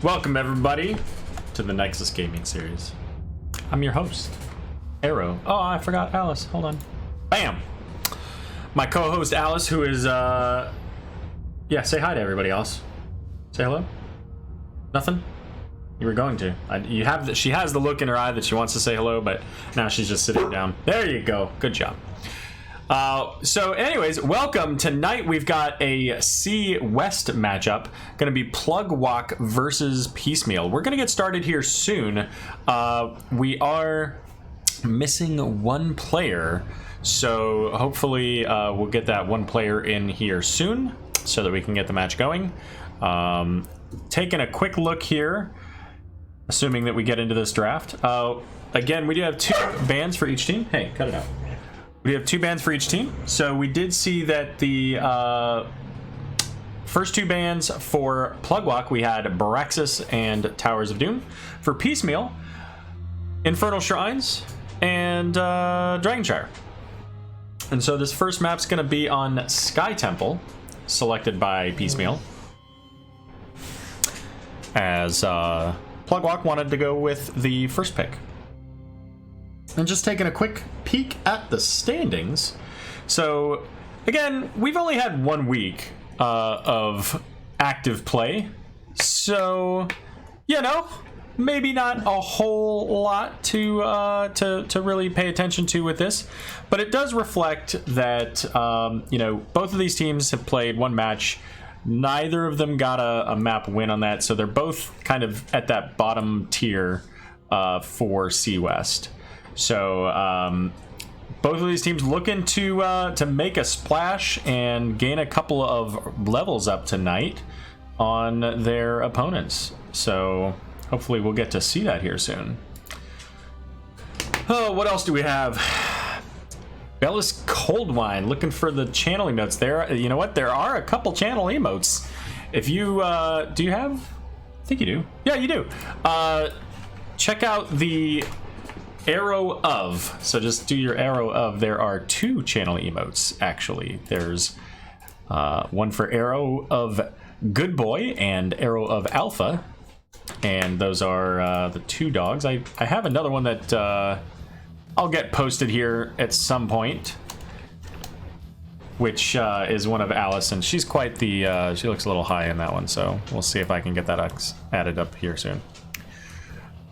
Welcome everybody to the Nexus Gaming Series. I'm your host, Arrow. Oh, I forgot Alice. Hold on. Bam! My co-host Alice, who is yeah, say hi to everybody else. Say hello. Nothing? You were going to. She has the look in her eye that she wants to say hello, but now she's just sitting down. There you go. Good job. So anyways, welcome. Tonight we've got a C West matchup. Going to be Plug Walk versus Piecemeal. We're going to get started here soon. We are missing one player, so hopefully we'll get that one player in here soon so that we can get the match going. Taking a quick look here, assuming that we get into this draft. Again, we do have 2 bans for each team. Hey, cut it out. We have 2 bans for each team. So we did see that the first 2 bans for Plug Walk, we had Baraxis and Towers of Doom. For Piecemeal, Infernal Shrines and Dragonshire. And so this first map's going to be on Sky Temple, selected by Piecemeal, as Plug Walk wanted to go with the first pick. And just taking a quick peek at the standings. So, again, we've only had 1 week of active play. So, you know, maybe not a whole lot to really pay attention to with this. But it does reflect that, you know, both of these teams have played 1 match. Neither of them got a map win on that. So they're both kind of at that bottom tier for C West. So both of these teams looking to make a splash and gain a couple of levels up tonight on their opponents. So hopefully we'll get to see that here soon. Oh, what else do we have? Bella's Cold Wine, looking for the channel emotes there. You know what? There are a couple channel emotes. If you do you have? I think you do. Yeah, you do. Check out the arrow of. So just do your arrow of. There are 2 channel emotes actually. There's one for Arrow of Good Boy and Arrow of Alpha, and those are the 2 dogs. I have another one that I'll get posted here at some point, which is one of Alice, and she's quite the she looks a little high in that one, so we'll see if I can get that added up here soon.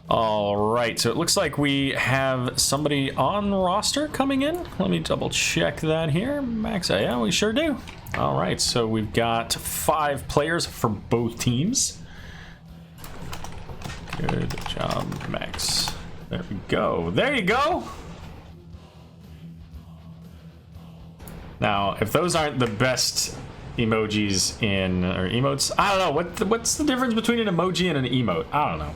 All right, so it looks like we have somebody on roster coming in. Let me double check that here. Max, yeah, we sure do. All right, so we've got 5 players for both teams. Good job, Max. There we go. There you go. Now, if those aren't the best emojis or emotes, I don't know. What's the difference between an emoji and an emote? I don't know.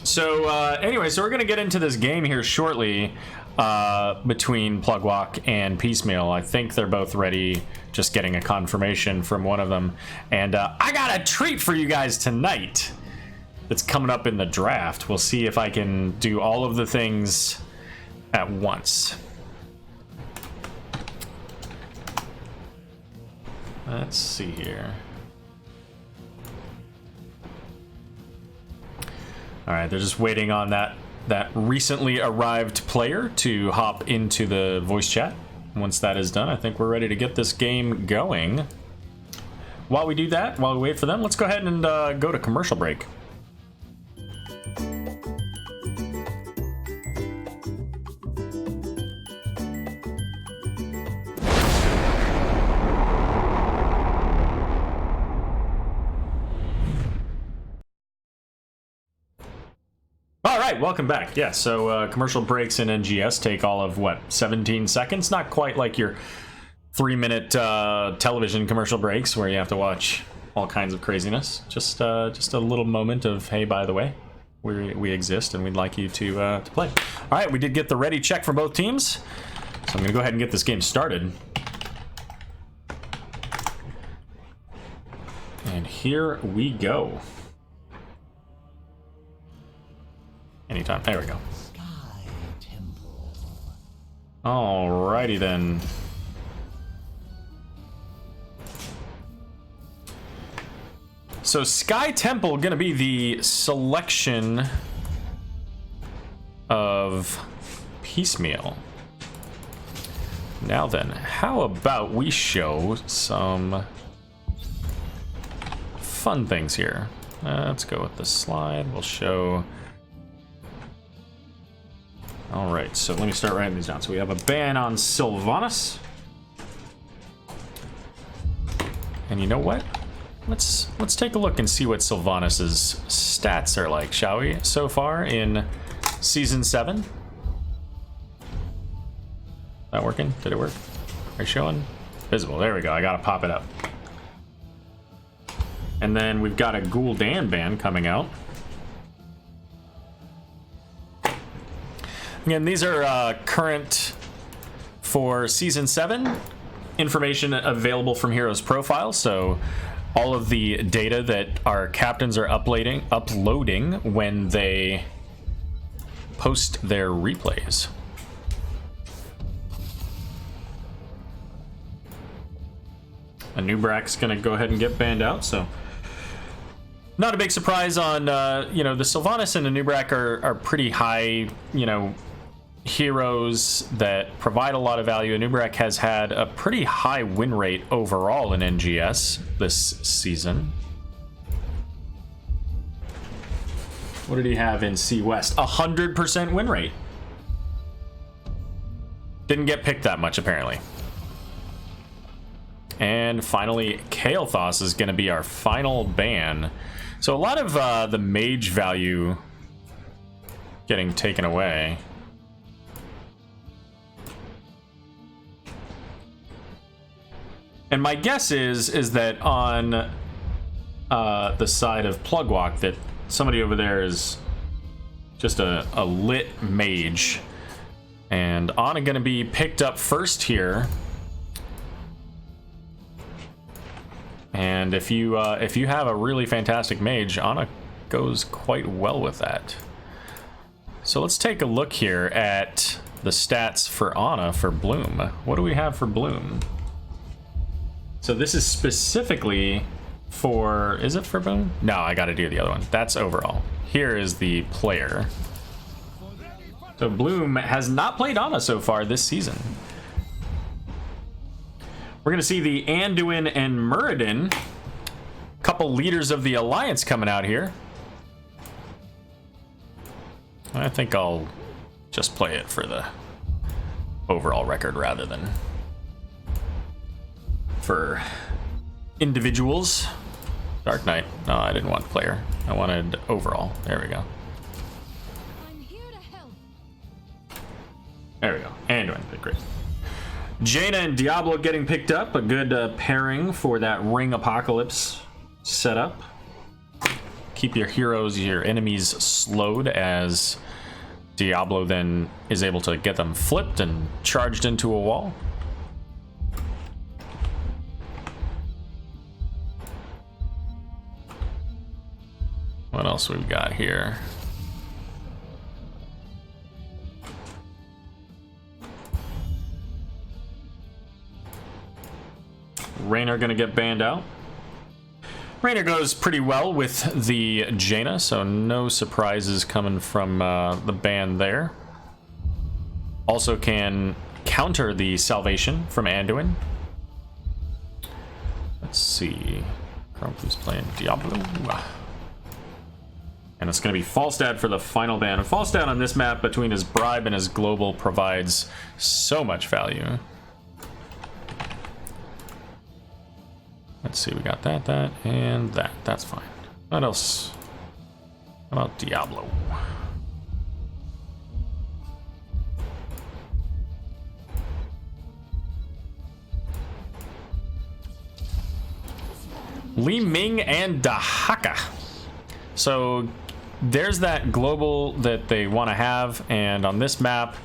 So anyway, so we're going to get into this game here shortly between Plug Walk and Piecemeal. I think they're both ready, just getting a confirmation from one of them. And I got a treat for you guys tonight that's coming up in the draft. We'll see if I can do all of the things at once. Let's see here. All right, they're just waiting on that recently arrived player to hop into the voice chat. Once that is done, I think we're ready to get this game going. While we do that, while we wait for them, let's go ahead and go to commercial break. Welcome back. Yeah, so commercial breaks in NGS take all of, what, 17 seconds? Not quite like your 3-minute television commercial breaks where you have to watch all kinds of craziness. Just a little moment of, hey, by the way, we exist and we'd like you to play. All right, we did get the ready check from both teams, so I'm going to go ahead and get this game started. And here we go. Anytime. There we go. Alrighty then. So Sky Temple gonna be the selection of Piecemeal. Now then, how about we show some fun things here? Let's go with the slide. We'll show. All right, so let me start writing these down. So we have a ban on Sylvanas. And you know what? Let's take a look and see what Sylvanas's stats are like, shall we? So far in Season 7. That working? Did it work? Are you showing? Visible. There we go. I gotta pop it up. And then we've got a Gul'dan ban coming out. Again, these are current for Season 7. Information available from Heroes Profile, so all of the data that our captains are uploading when they post their replays. Anubrak's gonna go ahead and get banned out, so not a big surprise on you know, the Sylvanas and Anubrak are pretty high, you know, heroes that provide a lot of value. Anubrak has had a pretty high win rate overall in NGS this season. What did he have in C West? 100% win rate. Didn't get picked that much, apparently. And finally, Kael'thas is going to be our final ban. So a lot of the mage value getting taken away. And my guess is that on the side of Plugwalk that somebody over there is just a lit mage. And Ana going to be picked up first here. And if you have a really fantastic mage, Ana goes quite well with that. So let's take a look here at the stats for Ana for Bloom. What do we have for Bloom? So this is specifically for, is it for Bloom? No, I gotta do the other one. That's overall. Here is the player. So Bloom has not played Ana so far this season. We're gonna see the Anduin and Muradin, couple leaders of the Alliance coming out here. I think I'll just play it for the overall record rather than for individuals. Dark Knight. No, I didn't want player. I wanted overall. There we go. I'm here to help. There we go. Anduin, great. Jaina and Diablo getting picked up. A good pairing for that Ring Apocalypse setup. Keep your heroes, your enemies slowed as Diablo then is able to get them flipped and charged into a wall. What else we've got here? Raynor gonna get banned out. Raynor goes pretty well with the Jaina, so no surprises coming from the ban there. Also can counter the Salvation from Anduin. Let's see. Grumpy's playing Diablo. And it's going to be Falstad for the final ban. And Falstad on this map, between his bribe and his global, provides so much value. Let's see, we got that, and that. That's fine. What else? How about Diablo? Li Ming and Dahaka. So there's that global that they want to have, and on this map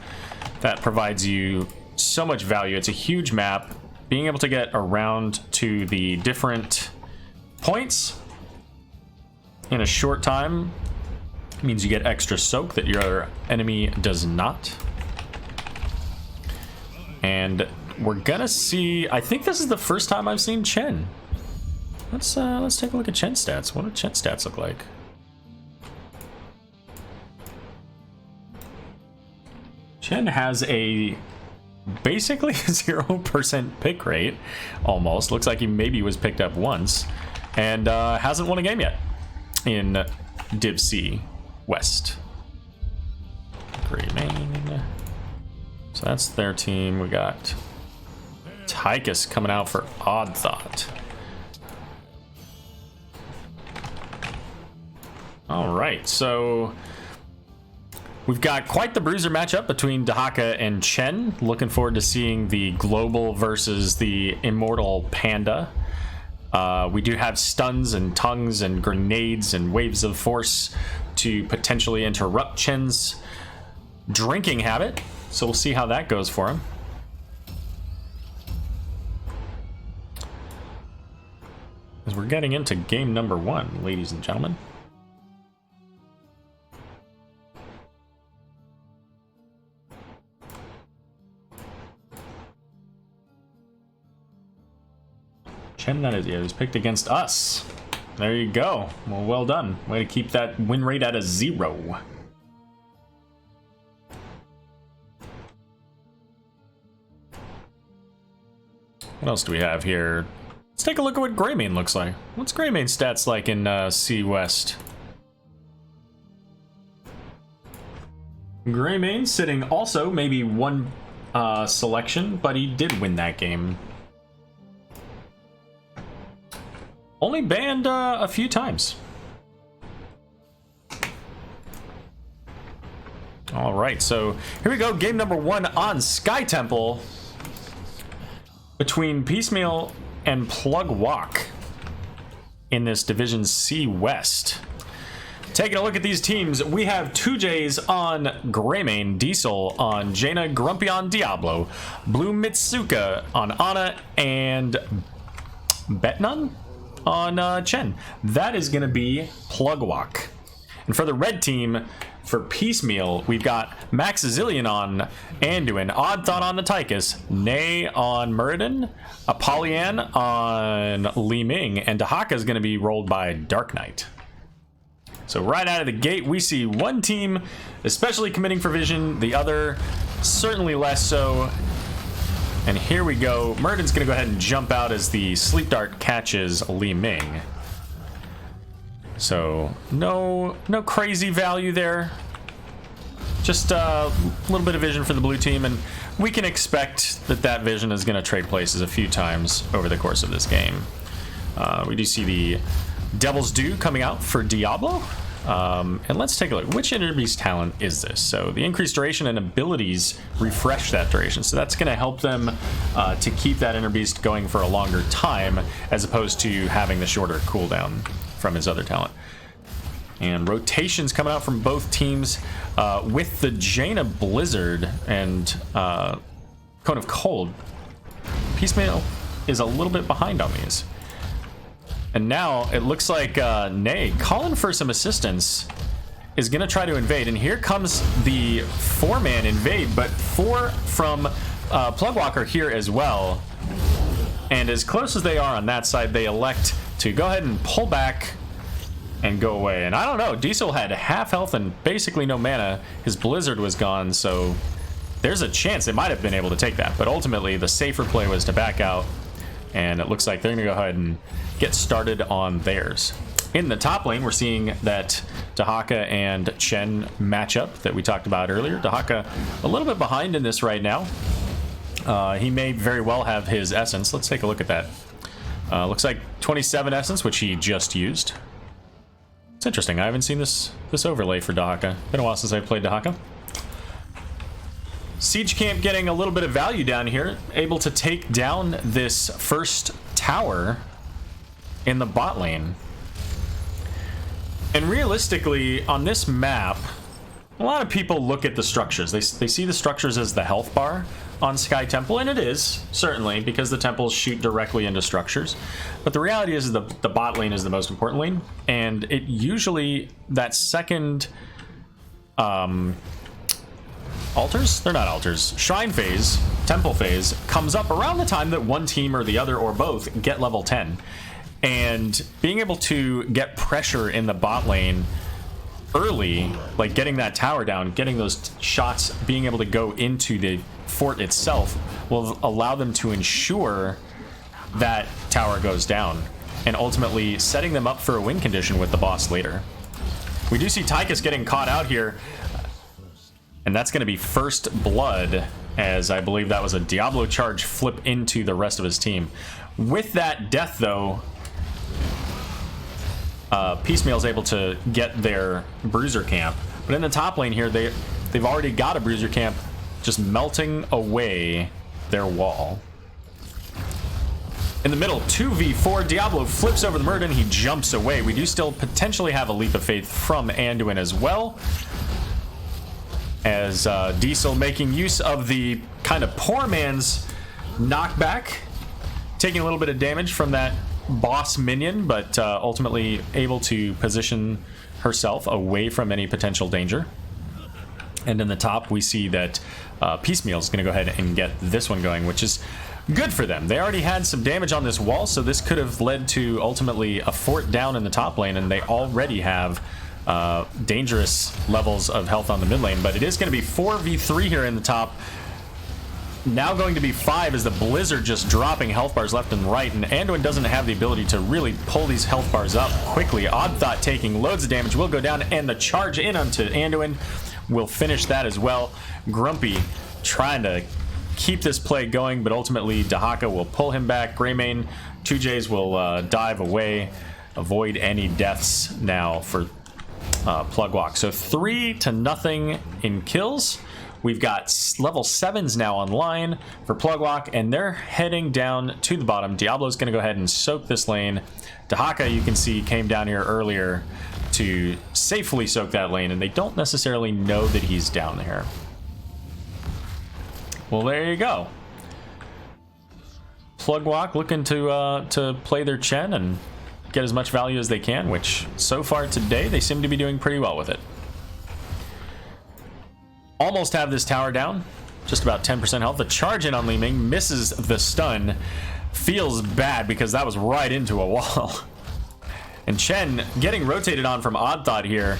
that provides you so much value. It's a huge map. Being able to get around to the different points in a short time means you get extra soak that your enemy does not. And we're gonna see, I think this is the first time I've seen Chen. Let's take a look at Chen stats. What do Chen stats look like? Chen has a basically 0% pick rate, almost. Looks like he maybe was picked up once, and hasn't won a game yet in Div C West. Great main. So that's their team. We got Tychus coming out for Odd Thought. All right, so we've got quite the bruiser matchup between Dahaka and Chen. Looking forward to seeing the Global versus the Immortal Panda. We do have stuns and tongues and grenades and waves of force to potentially interrupt Chen's drinking habit. So we'll see how that goes for him. As we're getting into game number 1, ladies and gentlemen. Chen, that is, yeah, he's picked against us. There you go. Well done. Way to keep that win rate at a 0. What else do we have here? Let's take a look at what Greymane looks like. What's Greymane's stats like in C West? Greymane sitting also maybe one selection, but he did win that game. Only banned a few times. All right, so here we go. Game number 1 on Sky Temple between Piecemeal and Plug Walk in this Division C West. Taking a look at these teams, we have 2Js on Greymane, Diesel on Jaina, Grumpy on Diablo, Blue Mitsuka on Ana, and Betnun on Chen. That is going to be Plug Walk. And for the red team, for Piecemeal, we've got Maxazillion on Anduin, Odd Thought on the Tychus, Nay on Muradin, Apollyon on Li Ming, and Dahaka is going to be rolled by Dark Knight. So right out of the gate, we see one team especially committing for vision, the other certainly less so. And here we go. Muradin's going to go ahead and jump out as the Sleep Dart catches Li Ming. So no crazy value there. Just a little bit of vision for the blue team, and we can expect that vision is going to trade places a few times over the course of this game. We do see the Devil's Due coming out for Diablo. And let's take a look. Which Inner Beast talent is this? So the increased duration and abilities refresh that duration. So that's going to help them to keep that Inner Beast going for a longer time, as opposed to having the shorter cooldown from his other talent. And rotations coming out from both teams with the Jaina Blizzard and Cone of Cold. Piecemeal is a little bit behind on these. And now it looks like Nay, calling for some assistance, is going to try to invade. And here comes the 4-man invade, but 4 from Plugwalker here as well. And as close as they are on that side, they elect to go ahead and pull back and go away. And I don't know, Diesel had half health and basically no mana. His Blizzard was gone, so there's a chance they might have been able to take that. But ultimately, the safer play was to back out. And it looks like they're going to go ahead and get started on theirs. In the top lane, we're seeing that Dahaka and Chen matchup that we talked about earlier. Dahaka a little bit behind in this right now. He may very well have his essence. Let's take a look at that. Looks like 27 essence, which he just used. It's interesting. I haven't seen this overlay for Dahaka. Been a while since I played Dahaka. Siege Camp getting a little bit of value down here, able to take down this first tower in the bot lane. And realistically, on this map, a lot of people look at the structures. They see the structures as the health bar on Sky Temple, and it is, certainly, because the temples shoot directly into structures. But the reality is the bot lane is the most important lane, and it usually, that second... altars? They're not altars. Shrine phase, temple phase, comes up around the time that one team or the other or both get level 10. And being able to get pressure in the bot lane early, like getting that tower down, getting those shots, being able to go into the fort itself, will allow them to ensure that tower goes down, and ultimately setting them up for a win condition with the boss later. We do see Tychus getting caught out here, and that's going to be first blood, as I believe that was a Diablo charge flip into the rest of his team. With that death, though, Piecemeal is able to get their bruiser camp, but in the top lane here, they've already got a bruiser camp just melting away their wall. In the middle, 2v4, Diablo flips over the Murden, he jumps away. We do still potentially have a leap of faith from Anduin as well, as Diesel making use of the kind of poor man's knockback, taking a little bit of damage from that boss minion, but ultimately able to position herself away from any potential danger. And in the top, we see that Piecemeal is going to go ahead and get this one going, which is good for them. They already had some damage on this wall, so this could have led to ultimately a fort down in the top lane, and they already have dangerous levels of health on the mid lane. But it is going to be 4v3 here in the top. Now going to be 5 as the Blizzard just dropping health bars left and right, and Anduin doesn't have the ability to really pull these health bars up quickly. Odd Thought taking loads of damage will go down, and the charge in onto Anduin will finish that as well. Grumpy trying to keep this play going, but ultimately Dahaka will pull him back. Greymane, 2Js will dive away, avoid any deaths now for Plugwalk. So 3-0 in kills. We've got level 7s now online for Plugwalk, and they're heading down to the bottom. Diablo's going to go ahead and soak this lane. Dahaka, you can see, came down here earlier to safely soak that lane, and they don't necessarily know that he's down there. Well, there you go. Plugwalk looking to play their Chen and get as much value as they can, which so far today they seem to be doing pretty well with it. Almost have this tower down, just about 10% health. The charge in on Li Ming misses the stun. Feels bad because that was right into a wall. And Chen getting rotated on from Odd Thought here.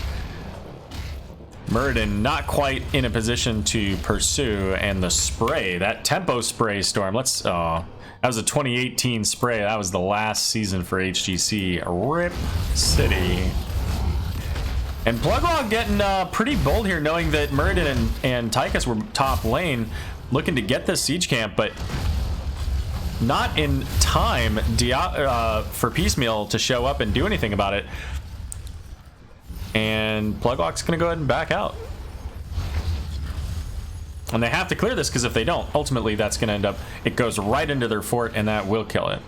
Muradin not quite in a position to pursue, and the spray, that tempo spray storm, that was a 2018 spray. That was the last season for HGC. RIP City. And Plugwalk getting pretty bold here, knowing that Muradin and Tychus were top lane, looking to get this siege camp, but not in time for Piecemeal to show up and do anything about it. And Plugwalk's going to go ahead and back out. And they have to clear this, because if they don't, ultimately that's going to end up, it goes right into their fort, and that will kill it.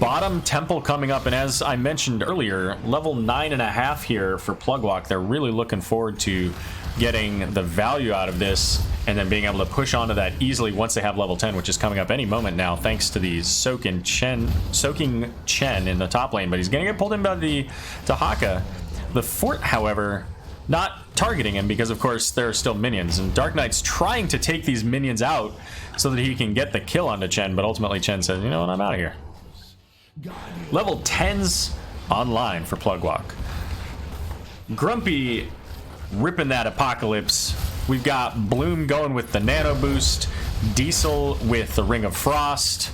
Bottom temple coming up, and as I mentioned earlier, level 9.5 here for Plugwalk. They're really looking forward to getting the value out of this, and then being able to push onto that easily once they have level 10, which is coming up any moment now, thanks to the soaking Chen in the top lane. But he's going to get pulled in by the Dahaka. The fort, however, not targeting him, because of course there are still minions, and Dark Knight's trying to take these minions out so that he can get the kill onto Chen, but ultimately Chen says, you know what, I'm out of here. Level 10s online for Plugwalk. Grumpy ripping that Apocalypse. We've got Bloom going with the Nano Boost, Diesel with the Ring of Frost.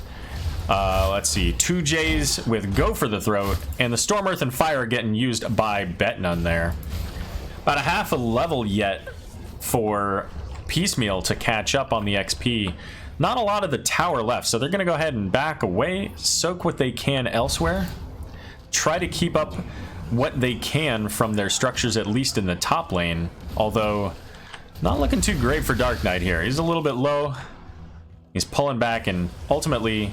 Let's see, 2Js with Go for the Throat, and the Storm, Earth, and Fire getting used by Betnun there. About a half a level yet for Piecemeal to catch up on the XP. Not a lot of the tower left, so they're going to go ahead and back away, soak what they can elsewhere, try to keep up what they can from their structures, at least in the top lane, although not looking too great for Dark Knight here. He's a little bit low, he's pulling back, and ultimately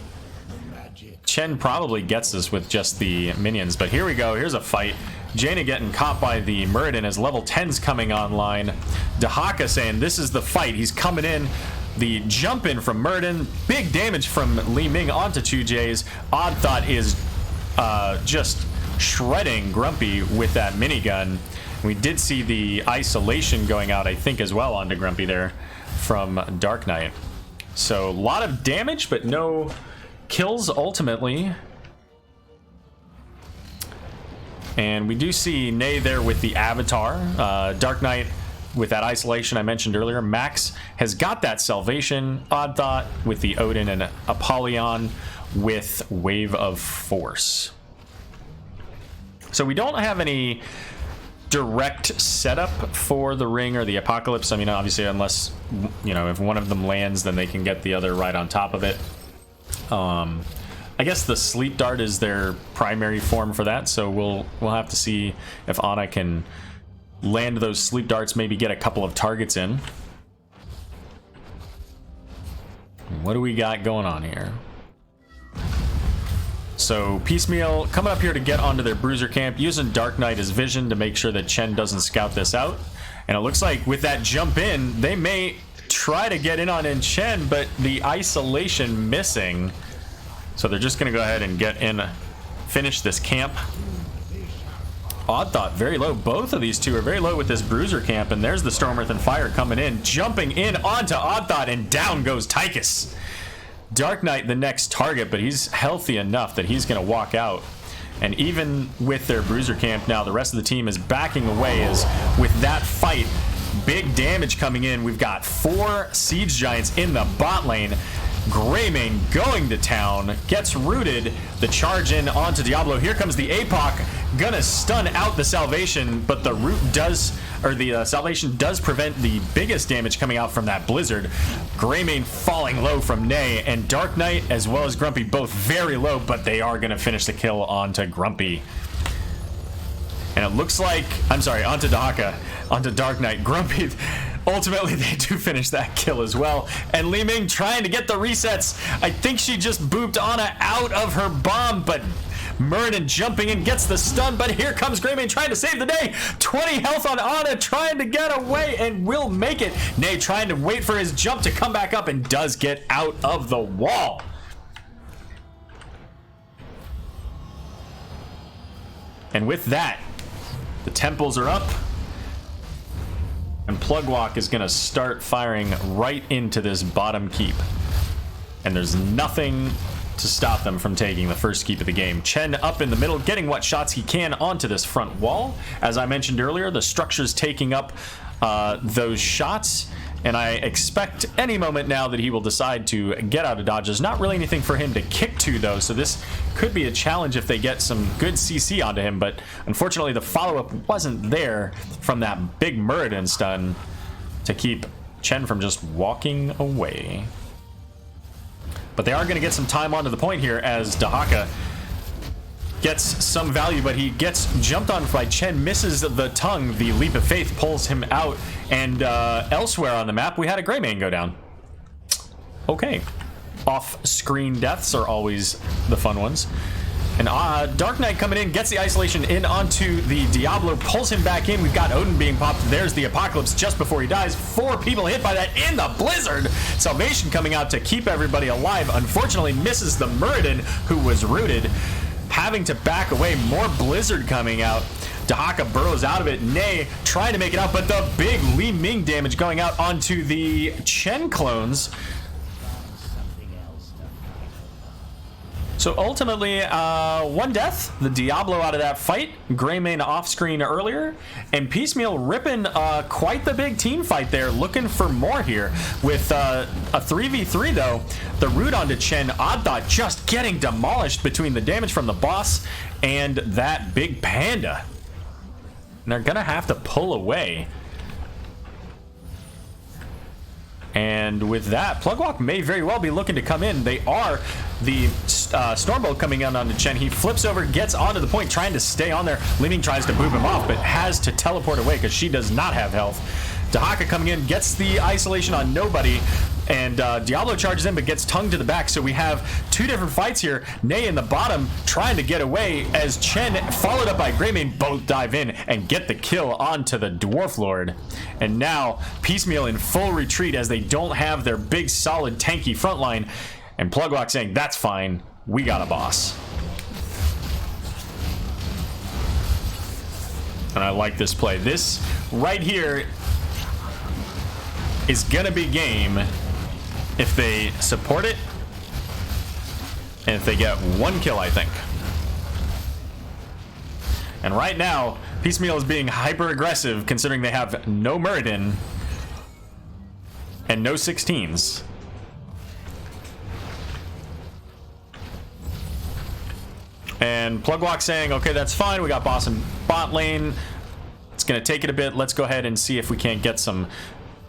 Chen probably gets this with just the minions. But here we go, here's a fight. Jaina getting caught by the Muradin as level 10's coming online. Dahaka saying this is the fight, he's coming in. The jump in from Muradin, big damage from Li Ming onto 2Js. Odd Thought is just shredding Grumpy with that minigun. We did see the isolation going out, I think, as well onto Grumpy there from Dark Knight. So a lot of damage, but no kills ultimately. And we do see Nay there with the Avatar. Dark Knight with that isolation I mentioned earlier. Max has got that salvation. Odd Thought with the Odin, and Apollyon with Wave of Force. So we don't have any direct setup for the Ring or the Apocalypse. I mean, obviously, unless, you know, if one of them lands, then they can get the other right on top of it. I guess the Sleep Dart is their primary form for that, so we'll have to see if Ana can land those Sleep Darts, maybe get a couple of targets in. What do we got going on here? So Piecemeal coming up here to get onto their bruiser camp, using Dark Knight as vision to make sure that Chen doesn't scout this out. And it looks like with that jump in, they may try to get in on Chen, but the isolation missing. So they're just going to go ahead and get in, finish this camp. Odd Thought very low. Both of these two are very low with this bruiser camp, and there's the Storm Earth and Fire coming in, jumping in onto Odd Thought, and down goes Tychus. Dark Knight the next target, but he's healthy enough that he's going to walk out. And even with their bruiser camp now, the rest of the team is backing away, as with that fight, big damage coming in. We've got 4 Siege Giants in the bot lane. Greymane going to town, gets rooted. The charge in onto Diablo. Here comes the APOC, gonna stun out the Salvation, but the root does, or the Salvation does prevent the biggest damage coming out from that Blizzard. Greymane falling low from Nay, and Dark Knight as well as Grumpy both very low, but they are gonna finish the kill onto Grumpy. And it looks like, I'm sorry, onto Dahaka, onto Dark Knight. Grumpy, ultimately they do finish that kill as well. And Li Ming trying to get the resets. I think she just booped Ana out of her bomb, but Muradin jumping in gets the stun, but here comes Greymane trying to save the day. 20 health on Ana, trying to get away, and will make it. Nay trying to wait for his jump to come back up, and does get out of the wall. And with that, the temples are up, and Plugwalk is going to start firing right into this bottom keep. And there's nothing to stop them from taking the first keep of the game. Chen up in the middle, getting what shots he can onto this front wall. As I mentioned earlier, the structure's taking up those shots, and I expect any moment now that he will decide to get out of dodges. Not really anything for him to kick to, though, so this could be a challenge if they get some good CC onto him, but unfortunately the follow-up wasn't there from that big Muradin stun to keep Chen from just walking away. But they are going to get some time onto the point here, as Dahaka gets some value, but he gets jumped on by Chen, misses the tongue. The Leap of Faith pulls him out, and elsewhere on the map we had a Greymane go down. Okay, off-screen deaths are always the fun ones. And Dark Knight coming in, gets the isolation in onto the Diablo, pulls him back in. We've got Odin being popped. There's the Apocalypse just before he dies. 4 people hit by that in the Blizzard. Salvation coming out to keep everybody alive. Unfortunately misses the Muradin, who was rooted, having to back away. More Blizzard coming out. Dahaka burrows out of it. Nay trying to make it out, but the big Li Ming damage going out onto the Chen clones. So ultimately, 1 death, the Diablo out of that fight, Greymane off screen earlier, and Piecemeal ripping quite the big team fight there, looking for more here. With a 3v3 though, the root onto Chen, Odd Thought just getting demolished between the damage from the boss and that big panda. And they're gonna have to pull away. And with that, Plugwalk may very well be looking to come in. They are. The Stormbolt coming in onto Chen. He flips over, gets onto the point, trying to stay on there. Li Ming tries to boop him off, but has to teleport away because she does not have health. Dahaka coming in, gets the isolation on nobody, and Diablo charges in but gets tongue to the back. So we have 2 different fights here. Nay in the bottom trying to get away, as Chen, followed up by Greymane, both dive in and get the kill onto the Dwarf Lord. And now Piecemeal in full retreat, as they don't have their big solid tanky front line, and Plugwalk saying, that's fine, we got a boss. And I like this play. This right here is gonna be game if they support it And if they get 1 kill, I think. And right now, Piecemeal is being hyper aggressive considering they have no Muradin and no 16s. And Plugwalk saying, okay, that's fine. We got boss in bot lane. It's going to take it a bit. Let's go ahead and see if we can't get a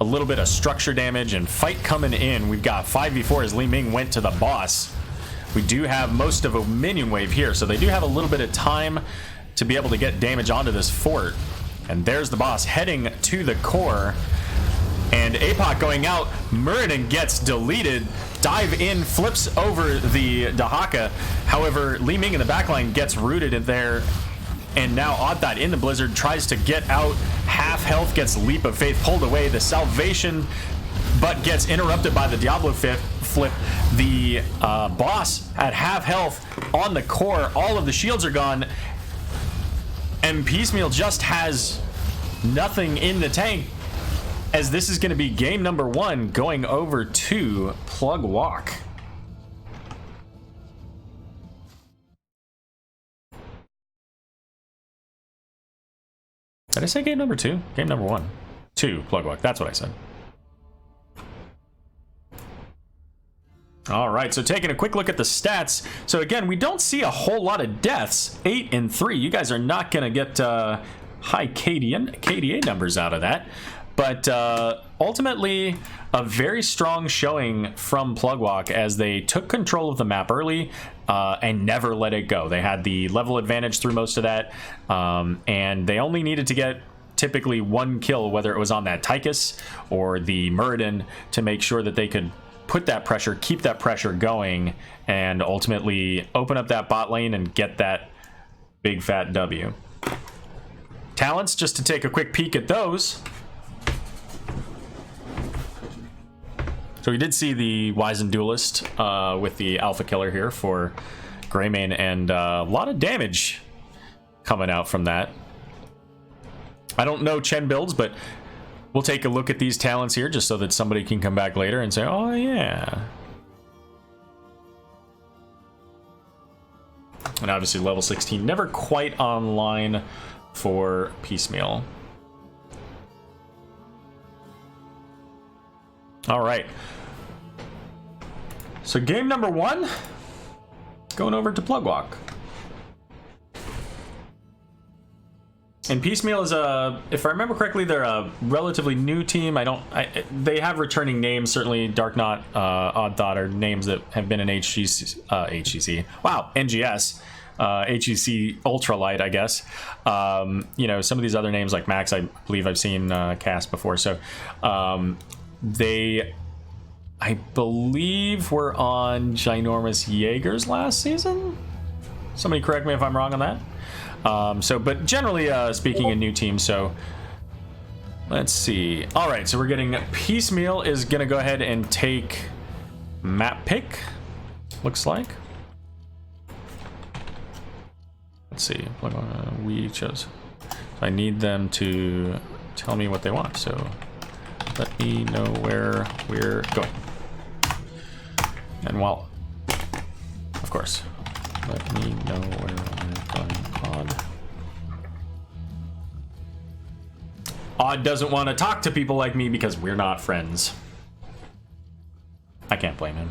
little bit of structure damage and fight coming in. We've got 5v4 as Li Ming went to the boss. We do have most of a minion wave here, so they do have a little bit of time to be able to get damage onto this fort. And there's the boss heading to the core. And APOC going out. Muradin gets deleted. Dive in, flips over the Dahaka. However, Li Ming in the backline gets rooted in there. And now Oddthought in the Blizzard tries to get out. Half health, gets Leap of Faith pulled away. The Salvation, but gets interrupted by the Diablo flip. The boss at half health on the core. All of the shields are gone. And Piecemeal just has nothing in the tank, as this is going to be game number 1 going over to Plugwalk. Did I say game number 2? Game number 1. 2, Plugwalk. That's what I said. All right, so taking a quick look at the stats. So again, we don't see a whole lot of deaths. 8 and 3. You guys are not going to get high KDA numbers out of that. But ultimately, a very strong showing from Plugwalk as they took control of the map early and never let it go. They had the level advantage through most of that, and they only needed to get typically 1 kill, whether it was on that Tychus or the Muradin, to make sure that they could put that pressure, keep that pressure going, and ultimately open up that bot lane and get that big fat W. Talents, just to take a quick peek at those. So we did see the Wizened Duelist with the Alpha Killer here for Greymane, and a lot of damage coming out from that. I don't know Chen builds, but we'll take a look at these talents here just so that somebody can come back later and say, oh yeah. And obviously level 16, never quite online for Piecemeal. All right. So game number 1, going over to Plugwalk. And Piecemeal is if I remember correctly, they're a relatively new team. They have returning names. Certainly, Dark Knot, Oddthought are names that have been in HGC. Wow, NGS, HGC Ultralight, I guess. You know, some of these other names like Max, I believe I've seen cast before. So they, I believe, were on Ginormous Jaegers last season. Somebody correct me if I'm wrong on that. But generally speaking, a new team. So let's see. All right, so we're getting Piecemeal is gonna go ahead and take map pick. Looks like. Let's see. We chose. I need them to tell me what they want. So let me know where we're going. And well, of course, let me know where we're going. Odd doesn't want to talk to people like me because we're not friends. I can't blame him.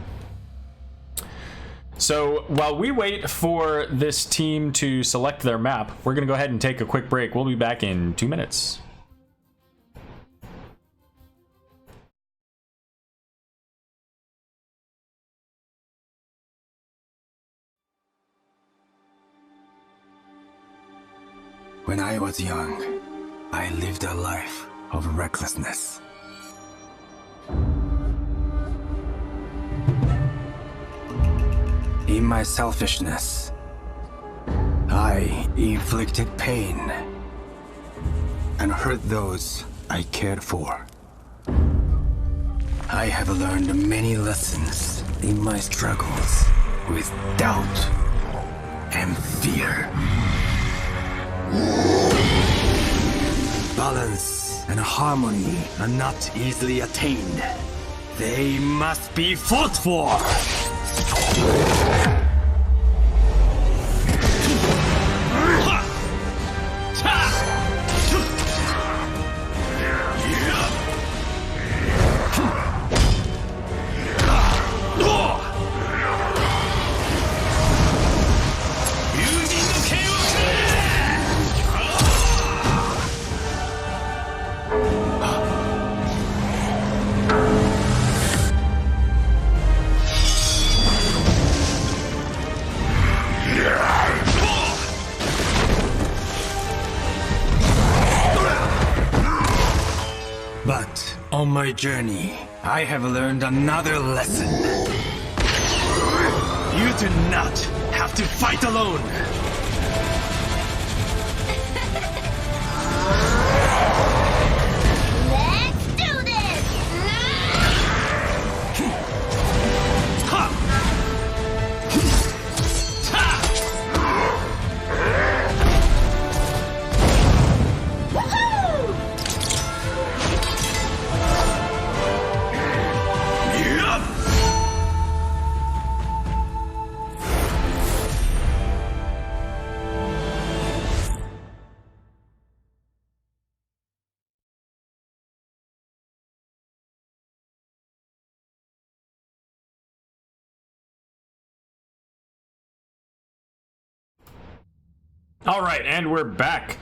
So while we wait for this team to select their map, we're going to go ahead and take a quick break. We'll be back in 2 minutes. When I was young, I lived a life of recklessness. In my selfishness, I inflicted pain and hurt those I cared for. I have learned many lessons in my struggles with doubt and fear. Balance and harmony are not easily attained. They must be fought for. But on my journey, I have learned another lesson. You do not have to fight alone. Let's do this! All right, and we're back.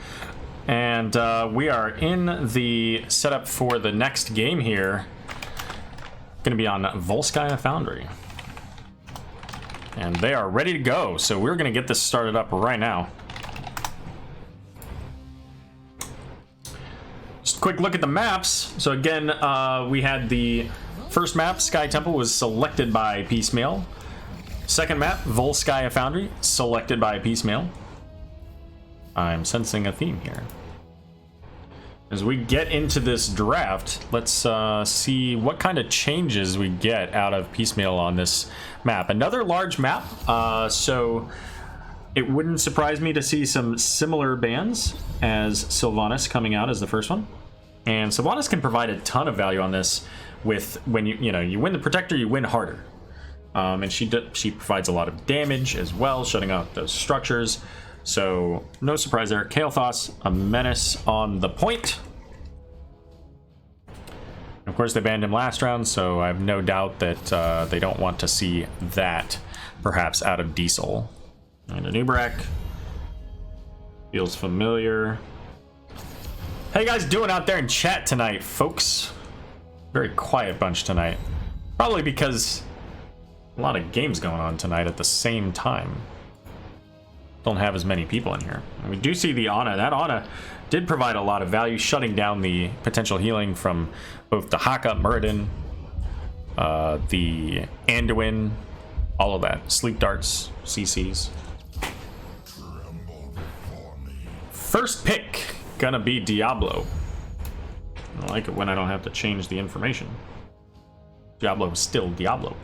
And we are in the setup for the next game here. Going to be on Volskaya Foundry. And they are ready to go, so we're going to get this started up right now. Just a quick look at the maps. So again, we had the first map, Sky Temple, was selected by Piecemeal. Second map, Volskaya Foundry, selected by Piecemeal. I'm sensing a theme here. As we get into this draft, let's see what kind of changes we get out of Piecemeal on this map. Another large map, so it wouldn't surprise me to see some similar bans as Sylvanas coming out as the first one. And Sylvanas can provide a ton of value on this with when you win the Protector, you win harder. And she provides a lot of damage as well, shutting out those structures. So, no surprise there. Kael'thas, a menace on the point. Of course, they banned him last round, so I have no doubt that they don't want to see that, perhaps, out of Diesel. And a Nubarak. Feels familiar. How you guys doing out there in chat tonight, folks? Very quiet bunch tonight. Probably because a lot of games going on tonight at the same time. Don't have as many people in here. And we do see the Ana. That Ana did provide a lot of value, shutting down the potential healing from both the Haka, Muradin, the Anduin, all of that. Sleep darts, CCs. First pick, gonna be Diablo. I like it when I don't have to change the information. Diablo is still Diablo.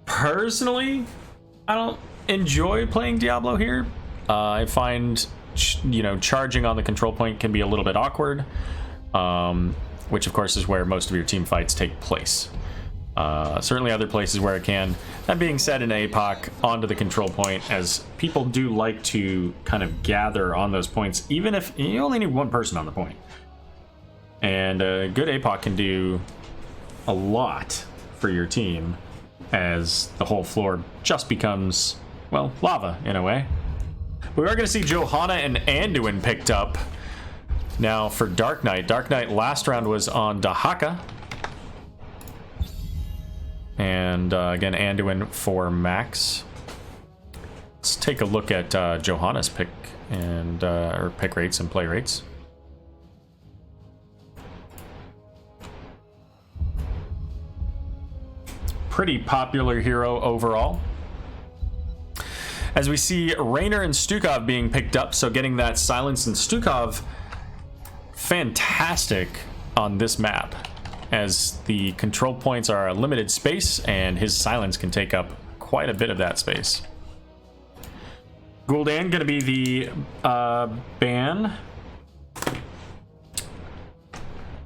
Personally, I don't enjoy playing Diablo here. I find, charging on the control point can be a little bit awkward, which of course is where most of your team fights take place. Certainly other places where it can. That being said, in APOC, onto the control point, as people do like to kind of gather on those points, even if you only need one person on the point. And a good APOC can do a lot for your team, as the whole floor just becomes, well, lava in a way. We are going to see Johanna and Anduin picked up now for Dark Knight. Dark Knight last round was on Dahaka. And again, Anduin for Max. Let's take a look at Johanna's pick and or pick rates and play rates. Pretty popular hero overall. As we see Raynor and Stukov being picked up, so getting that silence and Stukov, fantastic on this map, as the control points are a limited space and his silence can take up quite a bit of that space. Gul'dan gonna be the ban.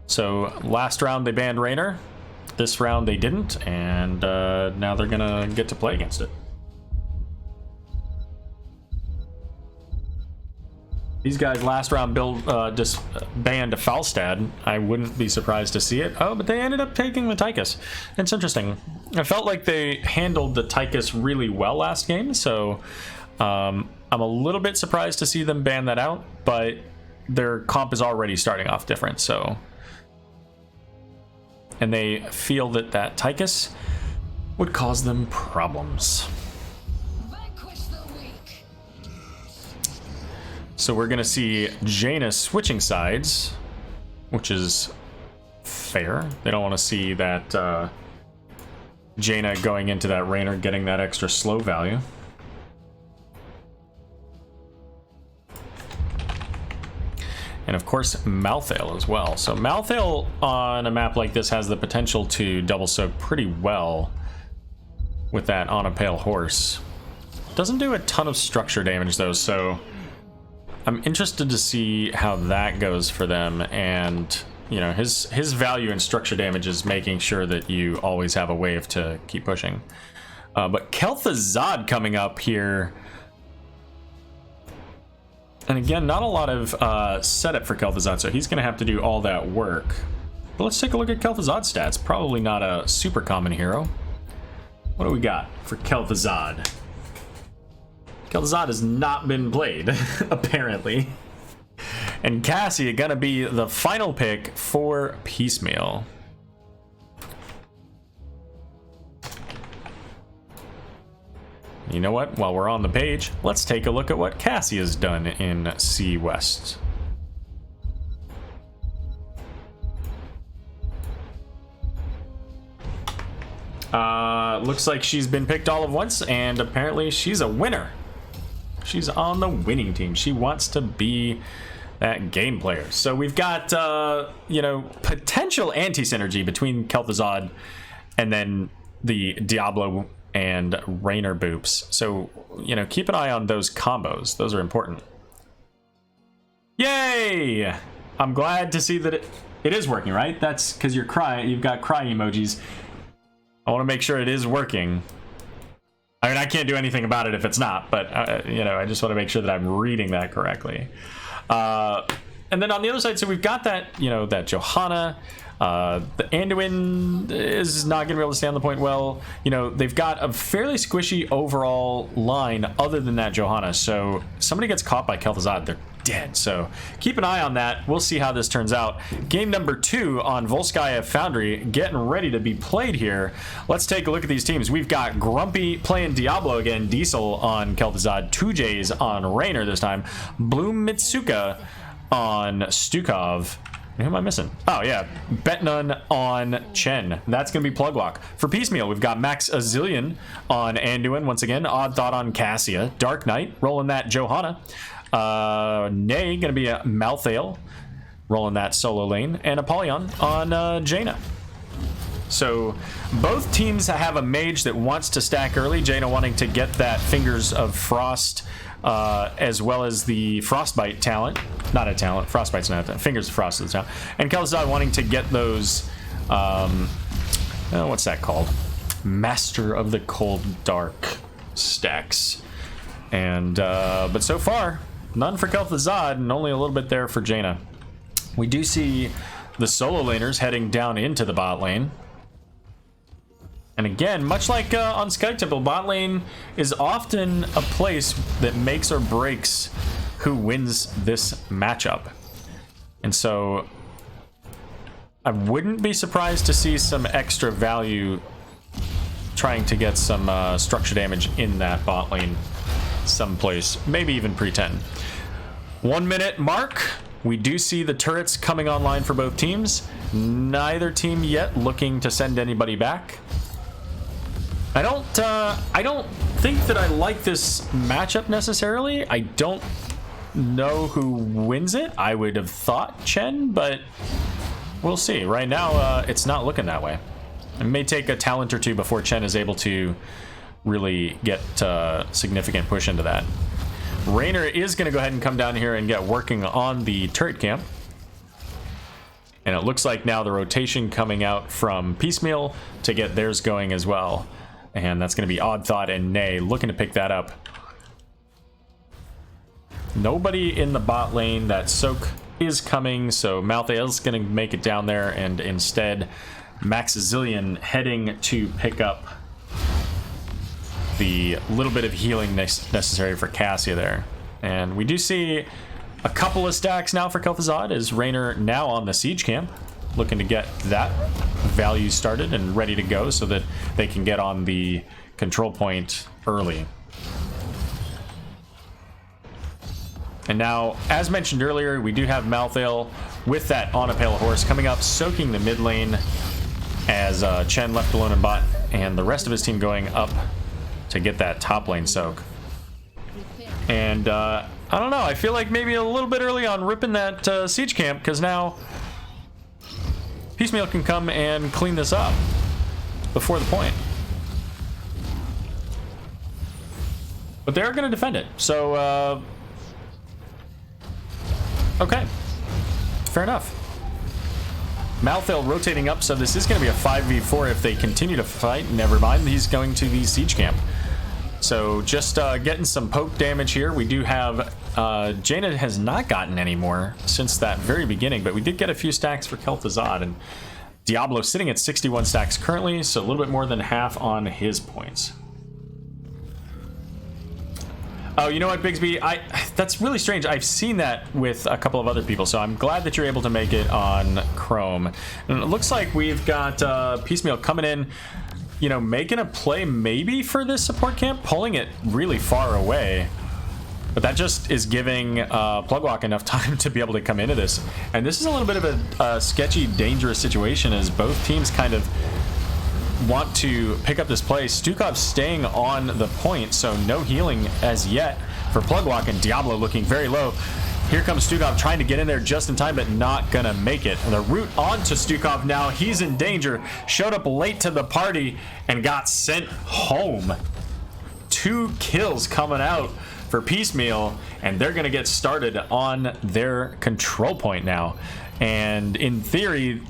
So last round they banned Raynor. This round they didn't, and now they're gonna get to play against it. These guys last round just banned Falstad. I wouldn't be surprised to see it. Oh, but they ended up taking the Tychus. It's interesting. I felt like they handled the Tychus really well last game, so I'm a little bit surprised to see them ban that out, but their comp is already starting off different, so... And they feel that that Tychus would cause them problems. So we're going to see Jaina switching sides, which is fair. They don't want to see that Jaina going into that Raynor getting that extra slow value. And of course, Malthael as well. So Malthael on a map like this has the potential to double soak pretty well with that on a pale horse. Doesn't do a ton of structure damage though, so I'm interested to see how that goes for them. And you know, his value in structure damage is making sure that you always have a wave to keep pushing. But Kel'Thuzad coming up here. And again, not a lot of setup for Kel'Thuzad, so he's going to have to do all that work. But let's take a look at Kel'Thuzad's stats. Probably not a super common hero. What do we got for Kel'Thuzad? Kel'Thuzad has not been played, apparently. And Cassia going to be the final pick for Piecemeal. You know what? While we're on the page, let's take a look at what Cassia's done in C West. Looks like she's been picked all of once, and apparently she's a winner. She's on the winning team. She wants to be that game player. So we've got, you know, potential anti-synergy between Kel'Thuzad and then the Diablo and Raynor boops. So, you know, keep an eye on those combos. Those are important. Yay! I'm glad to see that it is working, right? That's because you've got cry emojis. I want to make sure it is working. I mean, I can't do anything about it if it's not, but, you know, I just want to make sure that I'm reading that correctly. And then on the other side, so we've got that, you know, that Johanna. The Anduin is not going to be able to stay on the point well. You know, they've got a fairly squishy overall line other than that Johanna. So somebody gets caught by Kel'Thuzad, they're dead. So keep an eye on that. We'll see how this turns out. Game number 2 on Volskaya Foundry getting ready to be played here. Let's take a look at these teams. We've got Grumpy playing Diablo again, Diesel on Kel'Thuzad, 2Js on Raynor this time, Bloom Mitsuka on Stukov. Who am I missing? Oh, yeah. Betnun on Chen. That's going to be plug lock. For Piecemeal, we've got Max Azillion on Anduin. Once again, Odd Thought on Cassia. Dark Knight, rolling that Johanna. Nay, going to be a Malthael, rolling that solo lane. And Apollyon on Jaina. So both teams have a mage that wants to stack early. Jaina wanting to get that Fingers of Frost, as well as the Frostbite talent. Not a talent. Frostbite's not a talent. Fingers of Frost is a talent. And Kel'Thuzad wanting to get those, what's that called? Master of the Cold Dark stacks. And, but so far, none for Kel'Thuzad and only a little bit there for Jaina. We do see the solo laners heading down into the bot lane. And again, much like on Sky Temple, bot lane is often a place that makes or breaks who wins this matchup. And so I wouldn't be surprised to see some extra value trying to get some structure damage in that bot lane someplace, maybe even pre-10. 1 minute mark. We do see the turrets coming online for both teams. Neither team yet looking to send anybody back. I don't think that I like this matchup necessarily. I don't know who wins it. I would have thought Chen, but we'll see. Right now, it's not looking that way. It may take a talent or two before Chen is able to really get significant push into that. Raynor is going to go ahead and come down here and get working on the turret camp. And it looks like now the rotation coming out from Piecemeal to get theirs going as well. And that's going to be Odd Thought and Nay looking to pick that up. Nobody in the bot lane. That soak is coming, so Malthael's going to make it down there, and instead Max Azillion heading to pick up the little bit of healing necessary for Cassia there. And we do see a couple of stacks now for Kel'Thuzad as Raynor now on the siege camp, looking to get that value started and ready to go so that they can get on the control point early. And now, as mentioned earlier, we do have Malthael with that on a pale horse coming up, soaking the mid lane as Chen left alone in bot, and the rest of his team going up to get that top lane soak. And I don't know, I feel like maybe a little bit early on ripping that siege camp, because now Piecemeal can come and clean this up before the point. But they're going to defend it, so okay, fair enough. Malthael rotating up, so this is going to be a 5v4 if they continue to fight. Never mind, he's going to the siege camp. So just getting some poke damage here. We do have Jaina has not gotten any more since that very beginning, but we did get a few stacks for Kel'Thuzad, and Diablo sitting at 61 stacks currently, so a little bit more than half on his points. Oh, you know what, Bigsby? That's really strange. I've seen that with a couple of other people, so I'm glad that you're able to make it on Chrome. And it looks like we've got Piecemeal coming in, you know, making a play maybe for this support camp, pulling it really far away. But that just is giving Plugwalk enough time to be able to come into this. And this is a little bit of a sketchy, dangerous situation as both teams kind of want to pick up this play. Stukov staying on the point, so no healing as yet for Plugwalk, and Diablo looking very low. Here comes Stukov trying to get in there just in time, but not gonna make it. And the route onto Stukov now, he's in danger. Showed up late to the party and got sent home. 2 kills coming out for Piecemeal, and they're gonna get started on their control point now. And in theory,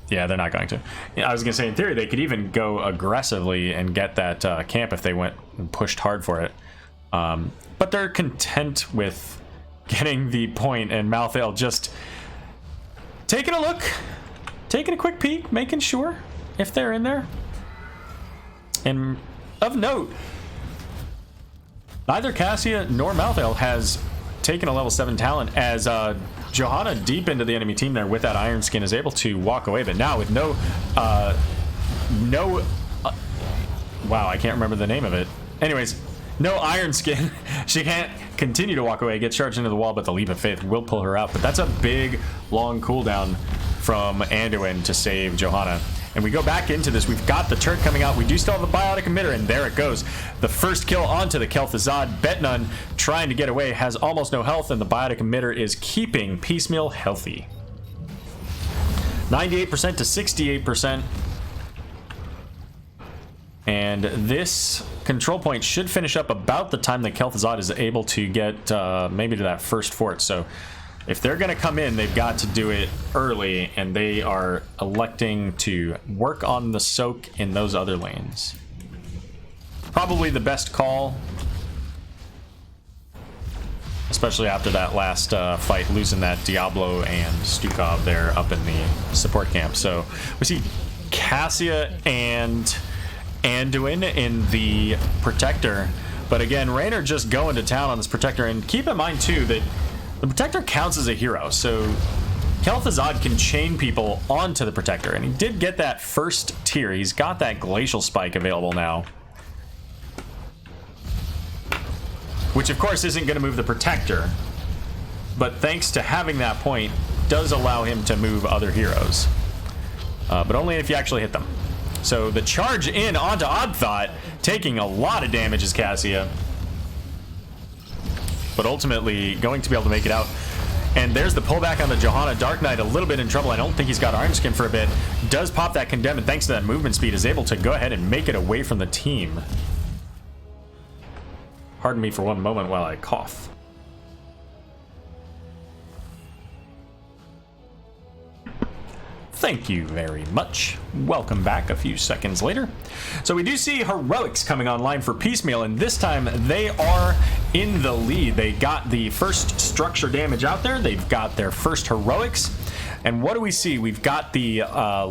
yeah, they're not going to. I was going to say, in theory, they could even go aggressively and get that camp if they went and pushed hard for it. But they're content with getting the point, and Malthael just taking a look, taking a quick peek, making sure if they're in there. And of note, neither Cassia nor Malthael has taken a level 7 talent, as Johanna deep into the enemy team there with that Iron Skin is able to walk away, but now with wow, I can't remember the name of it. Anyways, no Iron Skin. She can't continue to walk away, get charged into the wall, but the Leap of Faith will pull her out. But that's a big, long cooldown from Anduin to save Johanna. And we go back into this. We've got the turret coming out. We do still have a biotic emitter, and there it goes. The first kill onto the Kel'Thuzad. Betnun trying to get away, has almost no health, and the biotic emitter is keeping Piecemeal healthy. 98% to 68%. And this control point should finish up about the time that Kel'Thuzad is able to get maybe to that first fort. So if they're going to come in, they've got to do it early, and they are electing to work on the soak in those other lanes. Probably the best call, especially after that last fight, losing that Diablo and Stukov there up in the support camp. So we see Cassia and Anduin in the Protector, but again, Raynor just going to town on this Protector. And keep in mind too that the Protector counts as a hero, so Kel'Thuzad can chain people onto the Protector, and he did get that first tier. He's got that Glacial Spike available now, which of course isn't going to move the Protector, but thanks to having that point, does allow him to move other heroes, but only if you actually hit them. So the charge in onto Odd Thought, taking a lot of damage as Cassia, but ultimately going to be able to make it out. And there's the pullback on the Johanna. Dark Knight a little bit in trouble. I don't think he's got Iron Skin for a bit. Does pop that Condemn, and thanks to that movement speed is able to go ahead and make it away from the team. Pardon me for one moment while I cough. Thank you very much. Welcome back a few seconds later. So we do see heroics coming online for Piecemeal, and this time they are in the lead. They got the first structure damage out there. They've got their first heroics. And what do we see? We've got the Ball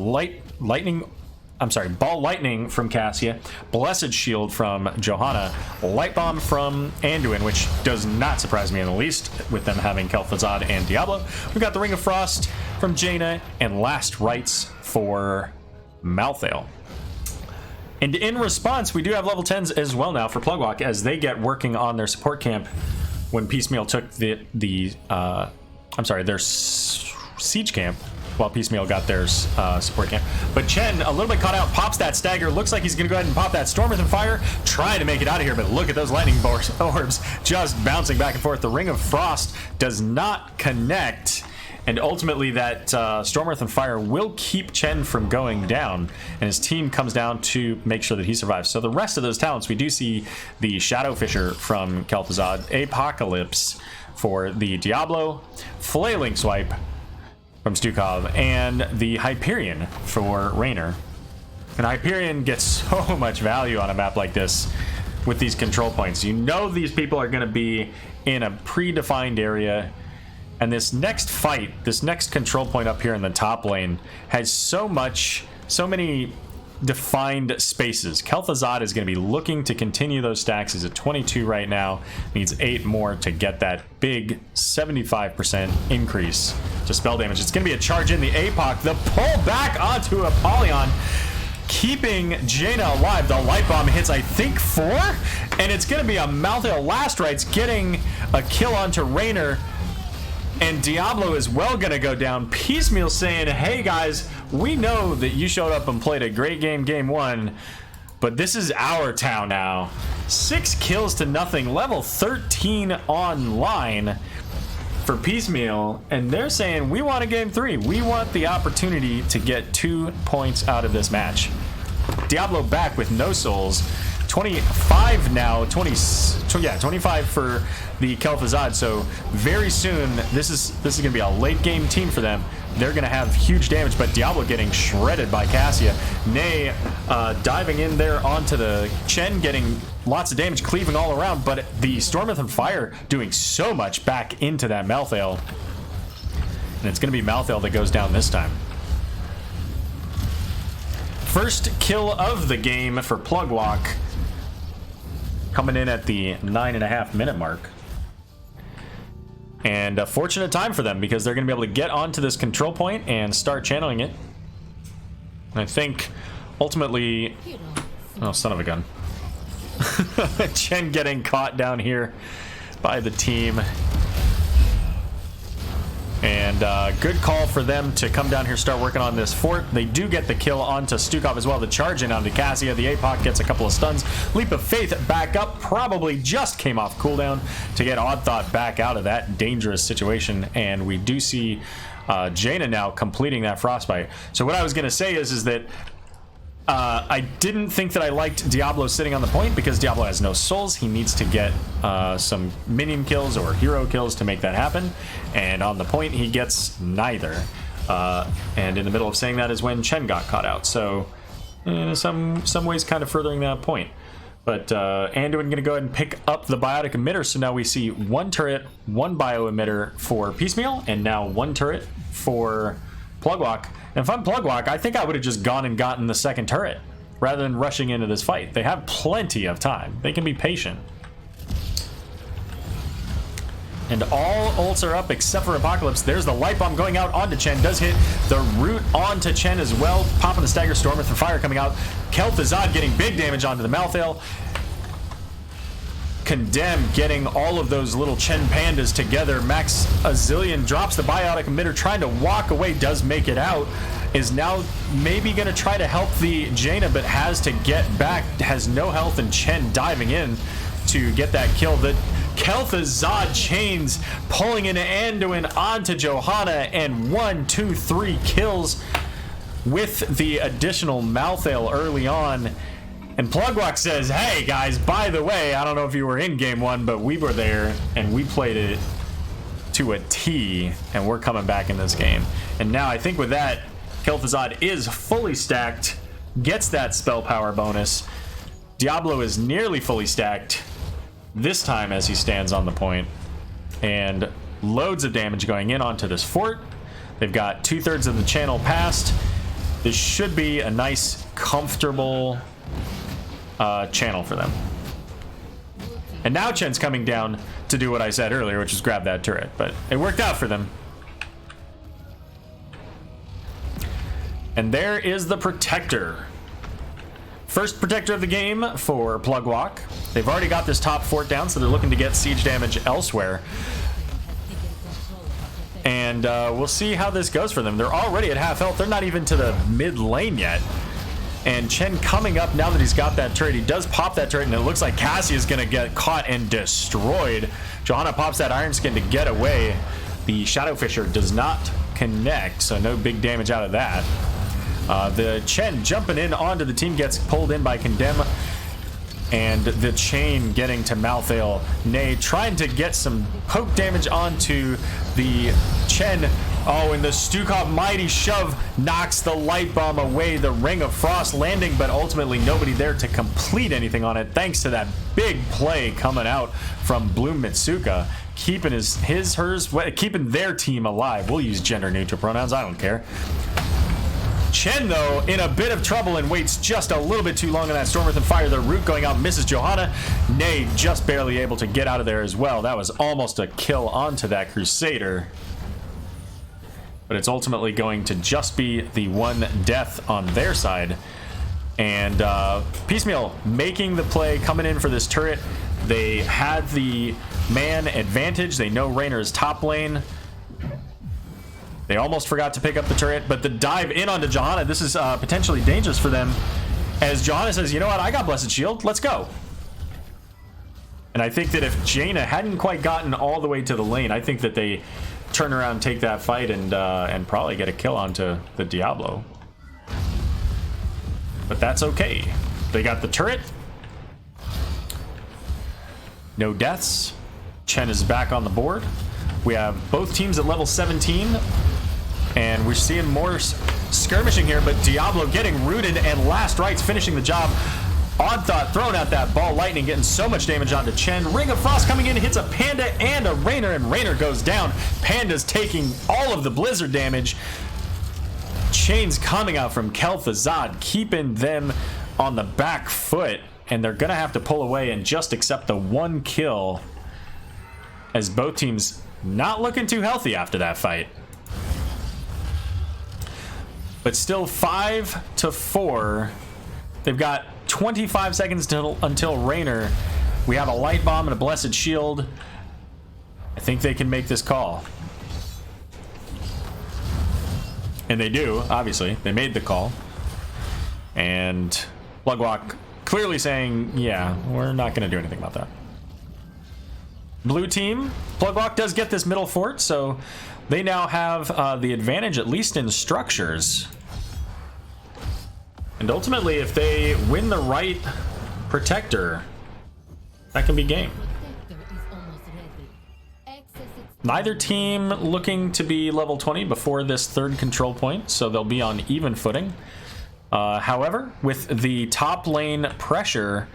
Lightning from Cassia, Blessed Shield from Johanna, Light Bomb from Anduin, which does not surprise me in the least with them having Kel'Thuzad and Diablo. We've got the Ring of Frost from Jaina, and Last Rites for Malthael. And in response, we do have level 10s as well now for Plugwalk as they get working on their support camp when Piecemeal took their siege camp, while Piecemeal got their support camp. But Chen, a little bit caught out, pops that stagger. Looks like he's going to go ahead and pop that Storm Earth and Fire, trying to make it out of here. But look at those lightning orbs just bouncing back and forth. The Ring of Frost does not connect. And ultimately, that Storm Earth and Fire will keep Chen from going down. And his team comes down to make sure that he survives. So the rest of those talents, we do see the Shadow Fisher from Kel'Thuzad, Apocalypse for the Diablo, Flailing Swipe from Stukov, and the Hyperion for Raynor. And Hyperion gets so much value on a map like this with these control points. You know these people are going to be in a predefined area, and this next fight, this next control point up here in the top lane has so many defined spaces. Kel'Thuzad is going to be looking to continue those stacks. He's at 22 right now. Needs 8 more to get that big 75% increase to spell damage. It's going to be a charge in the APOC. The pull back onto Apollyon, keeping Jaina alive. The light bomb hits, I think, 4, and it's going to be a Malthael Last Rites getting a kill onto Raynor. And Diablo is well going to go down. Piecemeal saying, hey guys, we know that you showed up and played a great game 1, but this is our town now. 6 kills to nothing, level 13 online for Piecemeal. And they're saying, we want a game 3. We want the opportunity to get 2 points out of this match. Diablo back with no souls. 25 now, 25 for the Kel'Thuzad. So very soon, this is going to be a late game team for them. They're going to have huge damage, but Diablo getting shredded by Cassia. Nay diving in there onto the Chen, getting lots of damage, cleaving all around, but the Storm Earth and Fire doing so much back into that Malthael. And it's going to be Malthael that goes down this time. First kill of the game for Plugwalk, coming in at the 9.5 minute mark. And a fortunate time for them, because they're going to be able to get onto this control point and start channeling it. And I think ultimately, oh, son of a gun. Chen getting caught down here by the team. And good call for them to come down here, start working on this fort. They do get the kill onto Stukov as well. The charge in onto Cassia. The APOC gets a couple of stuns. Leap of Faith back up. Probably just came off cooldown to get Odd Thought back out of that dangerous situation. And we do see Jaina now completing that Frostbite. So what I was going to say is that I didn't think that I liked Diablo sitting on the point, because Diablo has no souls. He needs to get some minion kills or hero kills to make that happen. And on the point, he gets neither. And in the middle of saying that is when Chen got caught out. So in some ways kind of furthering that point. But Anduin going to go ahead and pick up the biotic emitter. So now we see 1 turret, 1 bio emitter for Piecemeal, and now 1 turret for Plugwalk. And if I'm Plugwalk, I think I would have just gone and gotten the 2nd turret rather than rushing into this fight. They have plenty of time. They can be patient. And all ults are up except for Apocalypse. There's the light bomb going out onto Chen. Does hit the root onto Chen as well. Popping the stagger, Storm Earth and Fire coming out. Kel'Thuzad getting big damage onto the Malthael. Condemn getting all of those little Chen pandas together. Max Azillion drops the biotic emitter, trying to walk away, does make it out. Is now maybe going to try to help the Jaina, but has to get back. Has no health, and Chen diving in to get that kill. The Kel'Thuzad chains pulling into Anduin onto Johanna, and 1, 2, 3 kills with the additional Malthael early on. And Plugwalk says, hey guys, by the way, I don't know if you were in game 1, but we were there and we played it to a T, and we're coming back in this game. And now I think with that, Kel'Thuzad is fully stacked, gets that spell power bonus. Diablo is nearly fully stacked this time as he stands on the point, and loads of damage going in onto this fort. They've got 2/3 of the channel passed. This should be a nice, comfortable channel for them. And now Chen's coming down to do what I said earlier, which is grab that turret, but it worked out for them. And there is the Protector First protector of the game for Plug Walk. They've already got this top fort down, so they're looking to get siege damage elsewhere. And we'll see how this goes for them. They're already at half health. They're not even to the mid lane yet. And Chen coming up now that he's got that turret. He does pop that turret, and it looks like Cassie is going to get caught and destroyed. Johanna pops that Iron Skin to get away. The Shadow Fisher does not connect, so no big damage out of that. The Chen jumping in onto the team gets pulled in by Condemn. And the chain getting to Malthael. Nay trying to get some poke damage onto the Chen. Oh, and the Stukov mighty shove knocks the light bomb away. The Ring of Frost landing, but ultimately nobody there to complete anything on it, thanks to that big play coming out from Bloom Mitsuka, keeping keeping their team alive. We'll use gender neutral pronouns, I don't care. Chen, though, in a bit of trouble and waits just a little bit too long on that Storm Earth and Fire. The root going out misses Johanna. Nay just barely able to get out of there as well. That was almost a kill onto that Crusader. But it's ultimately going to just be the one death on their side. And Piecemeal making the play, coming in for this turret. They had the man advantage. They know Raynor is top lane. They almost forgot to pick up the turret, but the dive in onto Johanna, this is potentially dangerous for them. As Johanna says, you know what, I got Blessed Shield, let's go. And I think that if Jaina hadn't quite gotten all the way to the lane, I think that they turn around, take that fight, and probably get a kill onto the Diablo. But that's okay. They got the turret. No deaths. Chen is back on the board. We have both teams at level 17. And we're seeing more skirmishing here, but Diablo getting rooted and Last Rites finishing the job. Odd Thought throwing out that ball lightning, getting so much damage onto Chen. Ring of Frost coming in, hits a Panda and a Raynor, and Raynor goes down. Panda's taking all of the blizzard damage. Chains coming out from Kel'Thuzad, keeping them on the back foot, and they're gonna have to pull away and just accept the one kill, as both teams not looking too healthy after that fight. But still 5-4. They've got 25 seconds until Raynor. We have a light bomb and a Blessed Shield. I think they can make this call. And they do, obviously. They made the call. And Plugwalk clearly saying, yeah, we're not going to do anything about that. Blue team, Plugwalk does get this middle fort, so they now have the advantage, at least in structures. And ultimately, if they win the right protector, that can be game. Neither team looking to be level 20 before this third control point, so they'll be on even footing. However, with the top lane pressure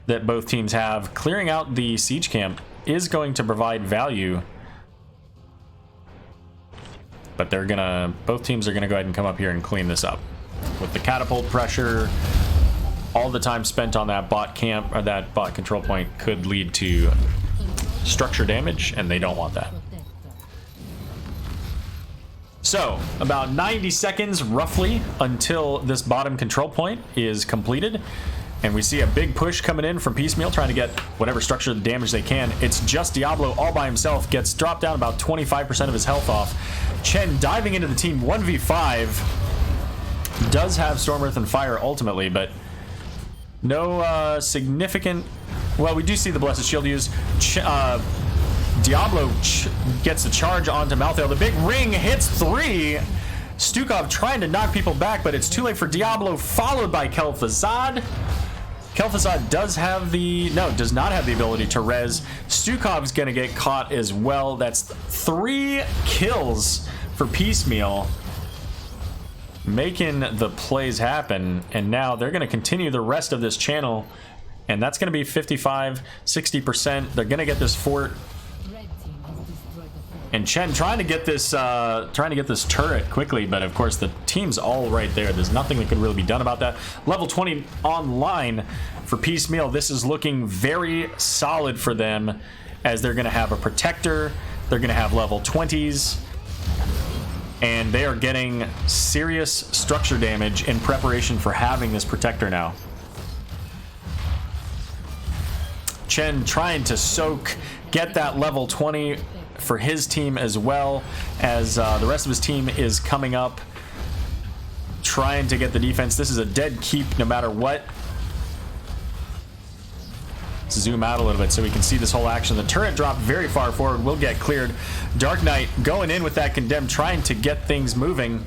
that both teams have, clearing out the siege camp is going to provide value. But both teams are gonna go ahead and come up here and clean this up. With the catapult pressure, all the time spent on that bot camp, or that bot control point, could lead to structure damage, and they don't want that. So, about 90 seconds roughly until this bottom control point is completed. And we see a big push coming in from Piecemeal, trying to get whatever structure damage they can. It's just Diablo all by himself, gets dropped down about 25% of his health off. Chen diving into the team 1v5. Does have Storm, Earth, and Fire ultimately, but no significant... Well, we do see the Blessed Shield used. Diablo gets the charge onto Malthael. The big ring hits 3. Stukov trying to knock people back, but it's too late for Diablo, followed by Kel'Thuzad. Kel'Thuzad does not have the ability to res. Stukov's gonna get caught as well. That's 3 kills for Piecemeal, making the plays happen. And now they're gonna continue the rest of this channel, and that's gonna be 55-60%. They're gonna get this fort. And Chen trying to get this turret quickly, but of course the team's all right there. There's nothing that could really be done about that. Level 20 online for Piecemeal. This is looking very solid for them, as they're going to have a protector. They're going to have level 20s, and they are getting serious structure damage in preparation for having this protector now. Chen trying to soak, get that level 20 for his team as well, as the rest of his team is coming up, trying to get the defense. This is a dead keep no matter what. Zoom out a little bit so we can see this whole action. The turret dropped very far forward, will get cleared. Dark Knight going in with that condemn, trying to get things moving,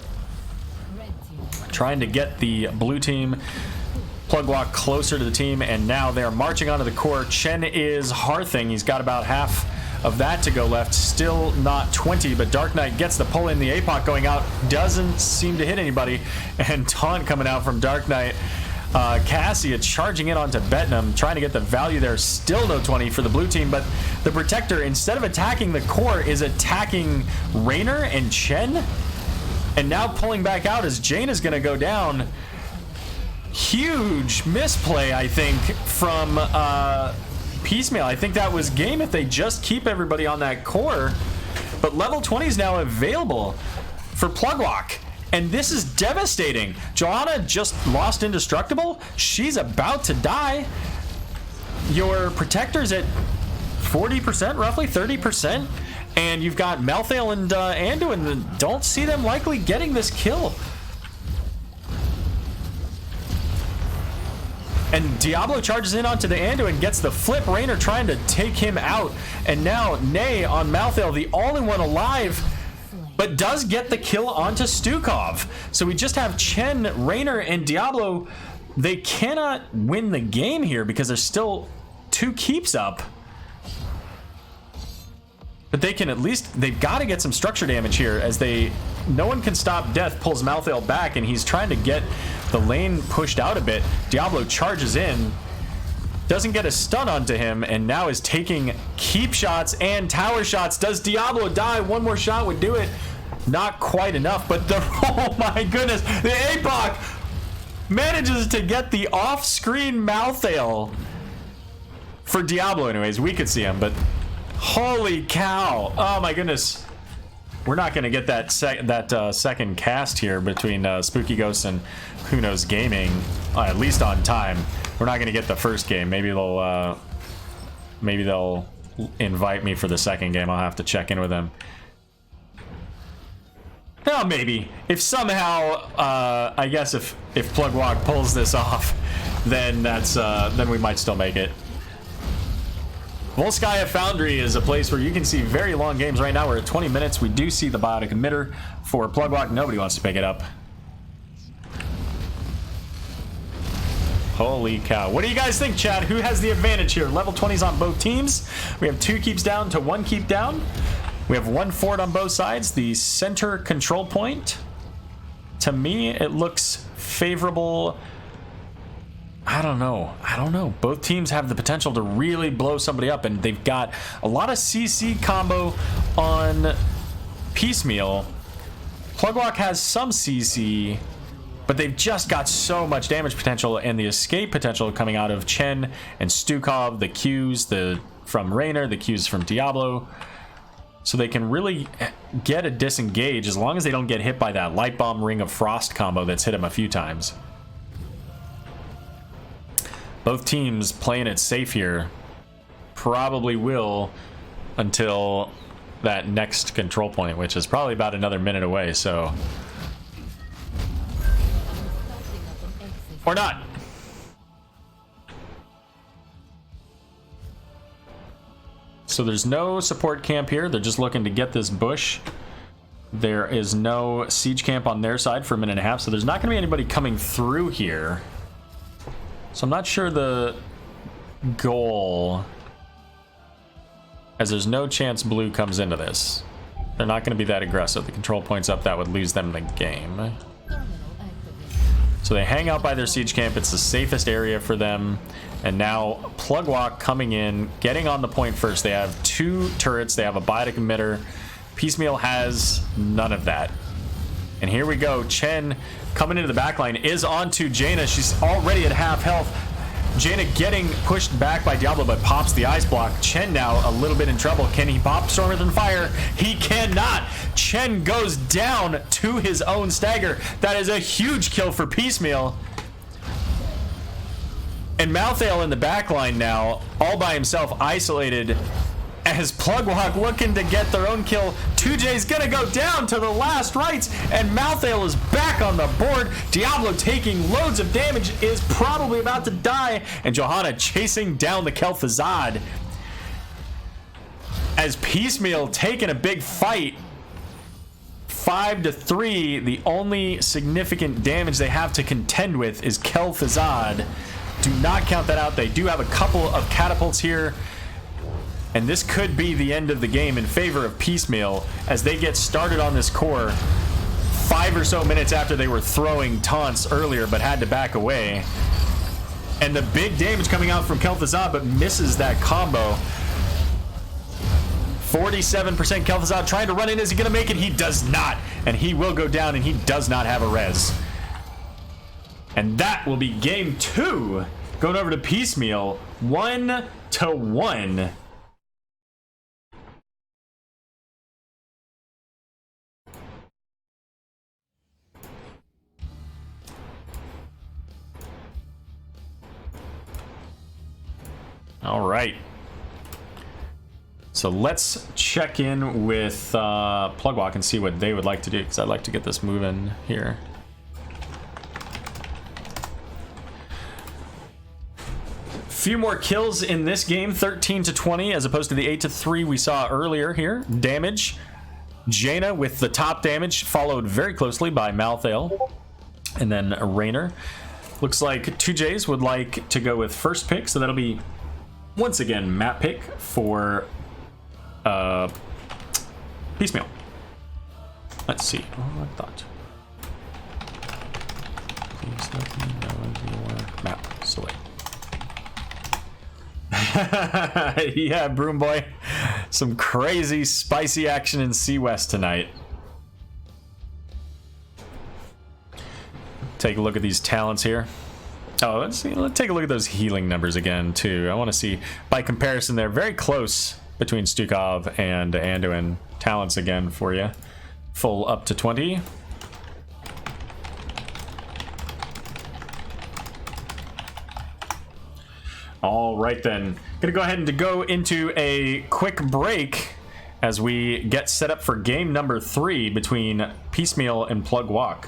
trying to get the blue team plug walk closer to the team, and now they're marching onto the core. Chen is hearthing. He's got about half of that to go left, still not 20, but Dark Knight gets the pull in. The APOC going out doesn't seem to hit anybody, and taunt coming out from Dark Knight. Cassia charging in onto Betnam, trying to get the value there. Still no 20 for the blue team, but the Protector, instead of attacking the core, is attacking Raynor and Chen, and now pulling back out as Jane is going to go down. Huge misplay, I think, from Piecemeal. I think that was game if they just keep everybody on that core, but level 20 is now available for Plugwalk. And this is devastating. Johanna just lost Indestructible. She's about to die. Your Protector's at 40%, roughly 30%. And you've got Malthael and Anduin, and don't see them likely getting this kill. And Diablo charges in onto the Anduin, gets the flip. Raynor trying to take him out. And now Nay on Malthael, the only one alive, but does get the kill onto Stukov. So we just have Chen, Raynor, and Diablo. They cannot win the game here because there's still 2 keeps up. But they can at least, they've got to get some structure damage here as no one can stop Death, pulls Malthael back, and he's trying to get the lane pushed out a bit. Diablo charges in, doesn't get a stun onto him, and now is taking keep shots and tower shots. Does Diablo die? One more shot would do it. Not quite enough, but oh my goodness, the APOC manages to get the off-screen Malthael for Diablo. Anyways, we could see him, but holy cow. Oh my goodness. We're not going to get that second cast here between Spooky Ghosts and Who Knows Gaming, at least on time. We're not going to get the first game. Maybe they'll invite me for the second game. I'll have to check in with them. No, maybe. If somehow, I guess if Plugwalk pulls this off, then then we might still make it. Volskaya Foundry is a place where you can see very long games. Right now we're at 20 minutes. We do see the biotic emitter for Plugwalk. Nobody wants to pick it up. Holy cow. What do you guys think, chat? Who has the advantage here? Level 20s on both teams. We have 2 keeps down to 1 keep down. We have 1 fort on both sides. The center control point, to me, it looks favorable. I don't know. Both teams have the potential to really blow somebody up, and they've got a lot of CC combo on Piecemeal. Plugwalk has some CC, but they've just got so much damage potential, and the escape potential coming out of Chen and Stukov, the Qs from Raynor, the Qs from Diablo. So they can really get a disengage as long as they don't get hit by that Light Bomb Ring of Frost combo that's hit them a few times. Both teams playing it safe here. Probably will until that next control point, which is probably about another minute away, so. Or not. So there's no support camp here. They're just looking to get this bush. There is no siege camp on their side for a minute and a half, so there's not going to be anybody coming through here. So I'm not sure the goal, as there's no chance blue comes into this. They're not going to be that aggressive. The control point's up. That would lose them the game. So they hang out by their siege camp. It's the safest area for them. And now Plugwalk coming in, getting on the point first. They have 2 turrets. They have a biotic emitter. Piecemeal has none of that. And here we go. Chen coming into the backline is onto Jaina. She's already at half health. Jaina getting pushed back by Diablo, but pops the ice block. Chen now a little bit in trouble. Can he pop Storm Earth and Fire? He cannot. Chen goes down to his own stagger. That is a huge kill for Piecemeal. And Malthael in the back line now, all by himself, isolated, as Plugwalk looking to get their own kill. 2J's gonna go down to the last rites, and Malthael is back on the board. Diablo taking loads of damage, is probably about to die, and Johanna chasing down the Kel'Thuzad. As Piecemeal taking a big fight, 5-3, the only significant damage they have to contend with is Kel'Thuzad. Do not count that out. They do have a couple of catapults here, and this could be the end of the game in favor of Piecemeal as they get started on this core 5 or so minutes after they were throwing taunts earlier but had to back away. And the big damage coming out from Kel'Thuzad, but misses that combo. 47% Kel'Thuzad trying to run in. Is he going to make it? He does not. And he will go down, and he does not have a res. And that will be game 2. Going over to Piecemeal. 1-1. All right. So let's check in with Plugwalk and see what they would like to do, because I'd like to get this moving here. Few more kills in this game, 13-20 as opposed to the 8-3 we saw earlier here. Damage, Jaina with the top damage, followed very closely by Malthael, and then Raynor. Looks like 2Js would like to go with first pick, so that'll be once again map pick for Piecemeal. Let's see. Oh, I thought. Please let me know your map select. Yeah, Broom Boy. Some crazy spicy action in Sea West tonight. Take a look at these talents here. Oh, let's see. Let's take a look at those healing numbers again too. I want to see, by comparison, they're very close between Stukov and Anduin. Talents again for you. Full up to 20. All right then. Gonna go ahead and go into a quick break as we get set up for game number 3 between Piecemeal and Plugwalk.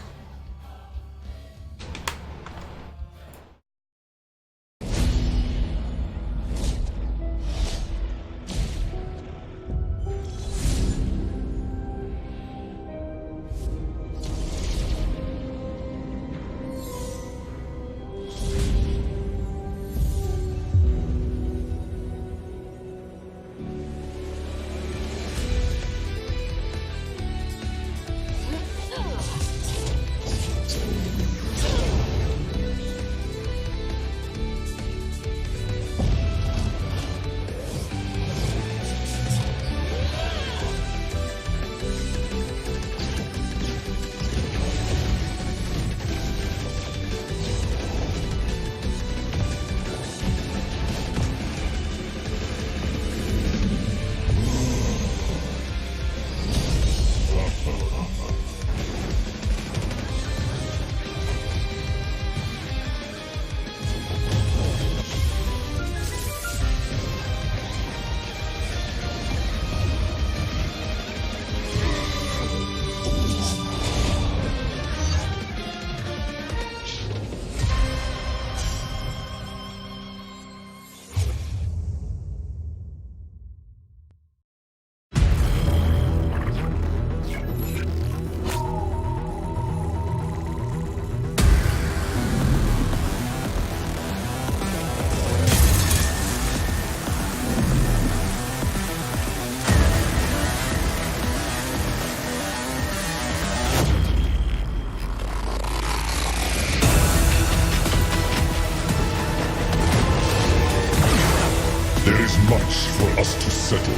There is much for us to settle.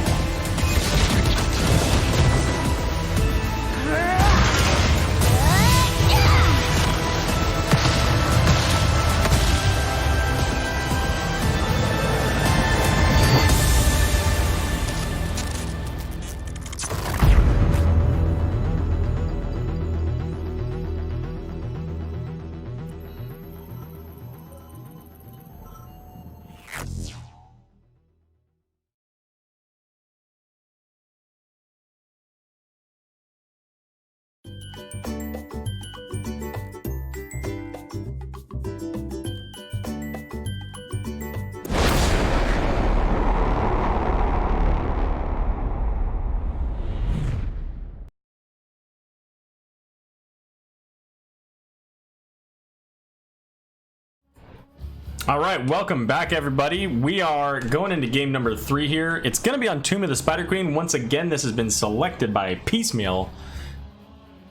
All right, welcome back, everybody. We are going into game number 3 here. It's going to be on Tomb of the Spider Queen. Once again, this has been selected by Piecemeal,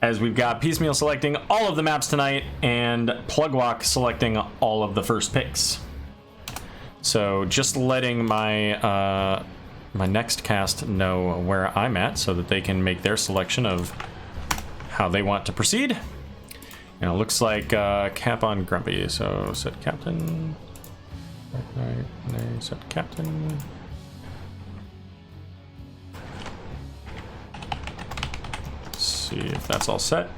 as we've got Piecemeal selecting all of the maps tonight and Plugwalk selecting all of the first picks. So just letting my my next cast know where I'm at so that they can make their selection of how they want to proceed. And it looks like cap on Grumpy, so set captain. Set captain. Let's see if that's all set.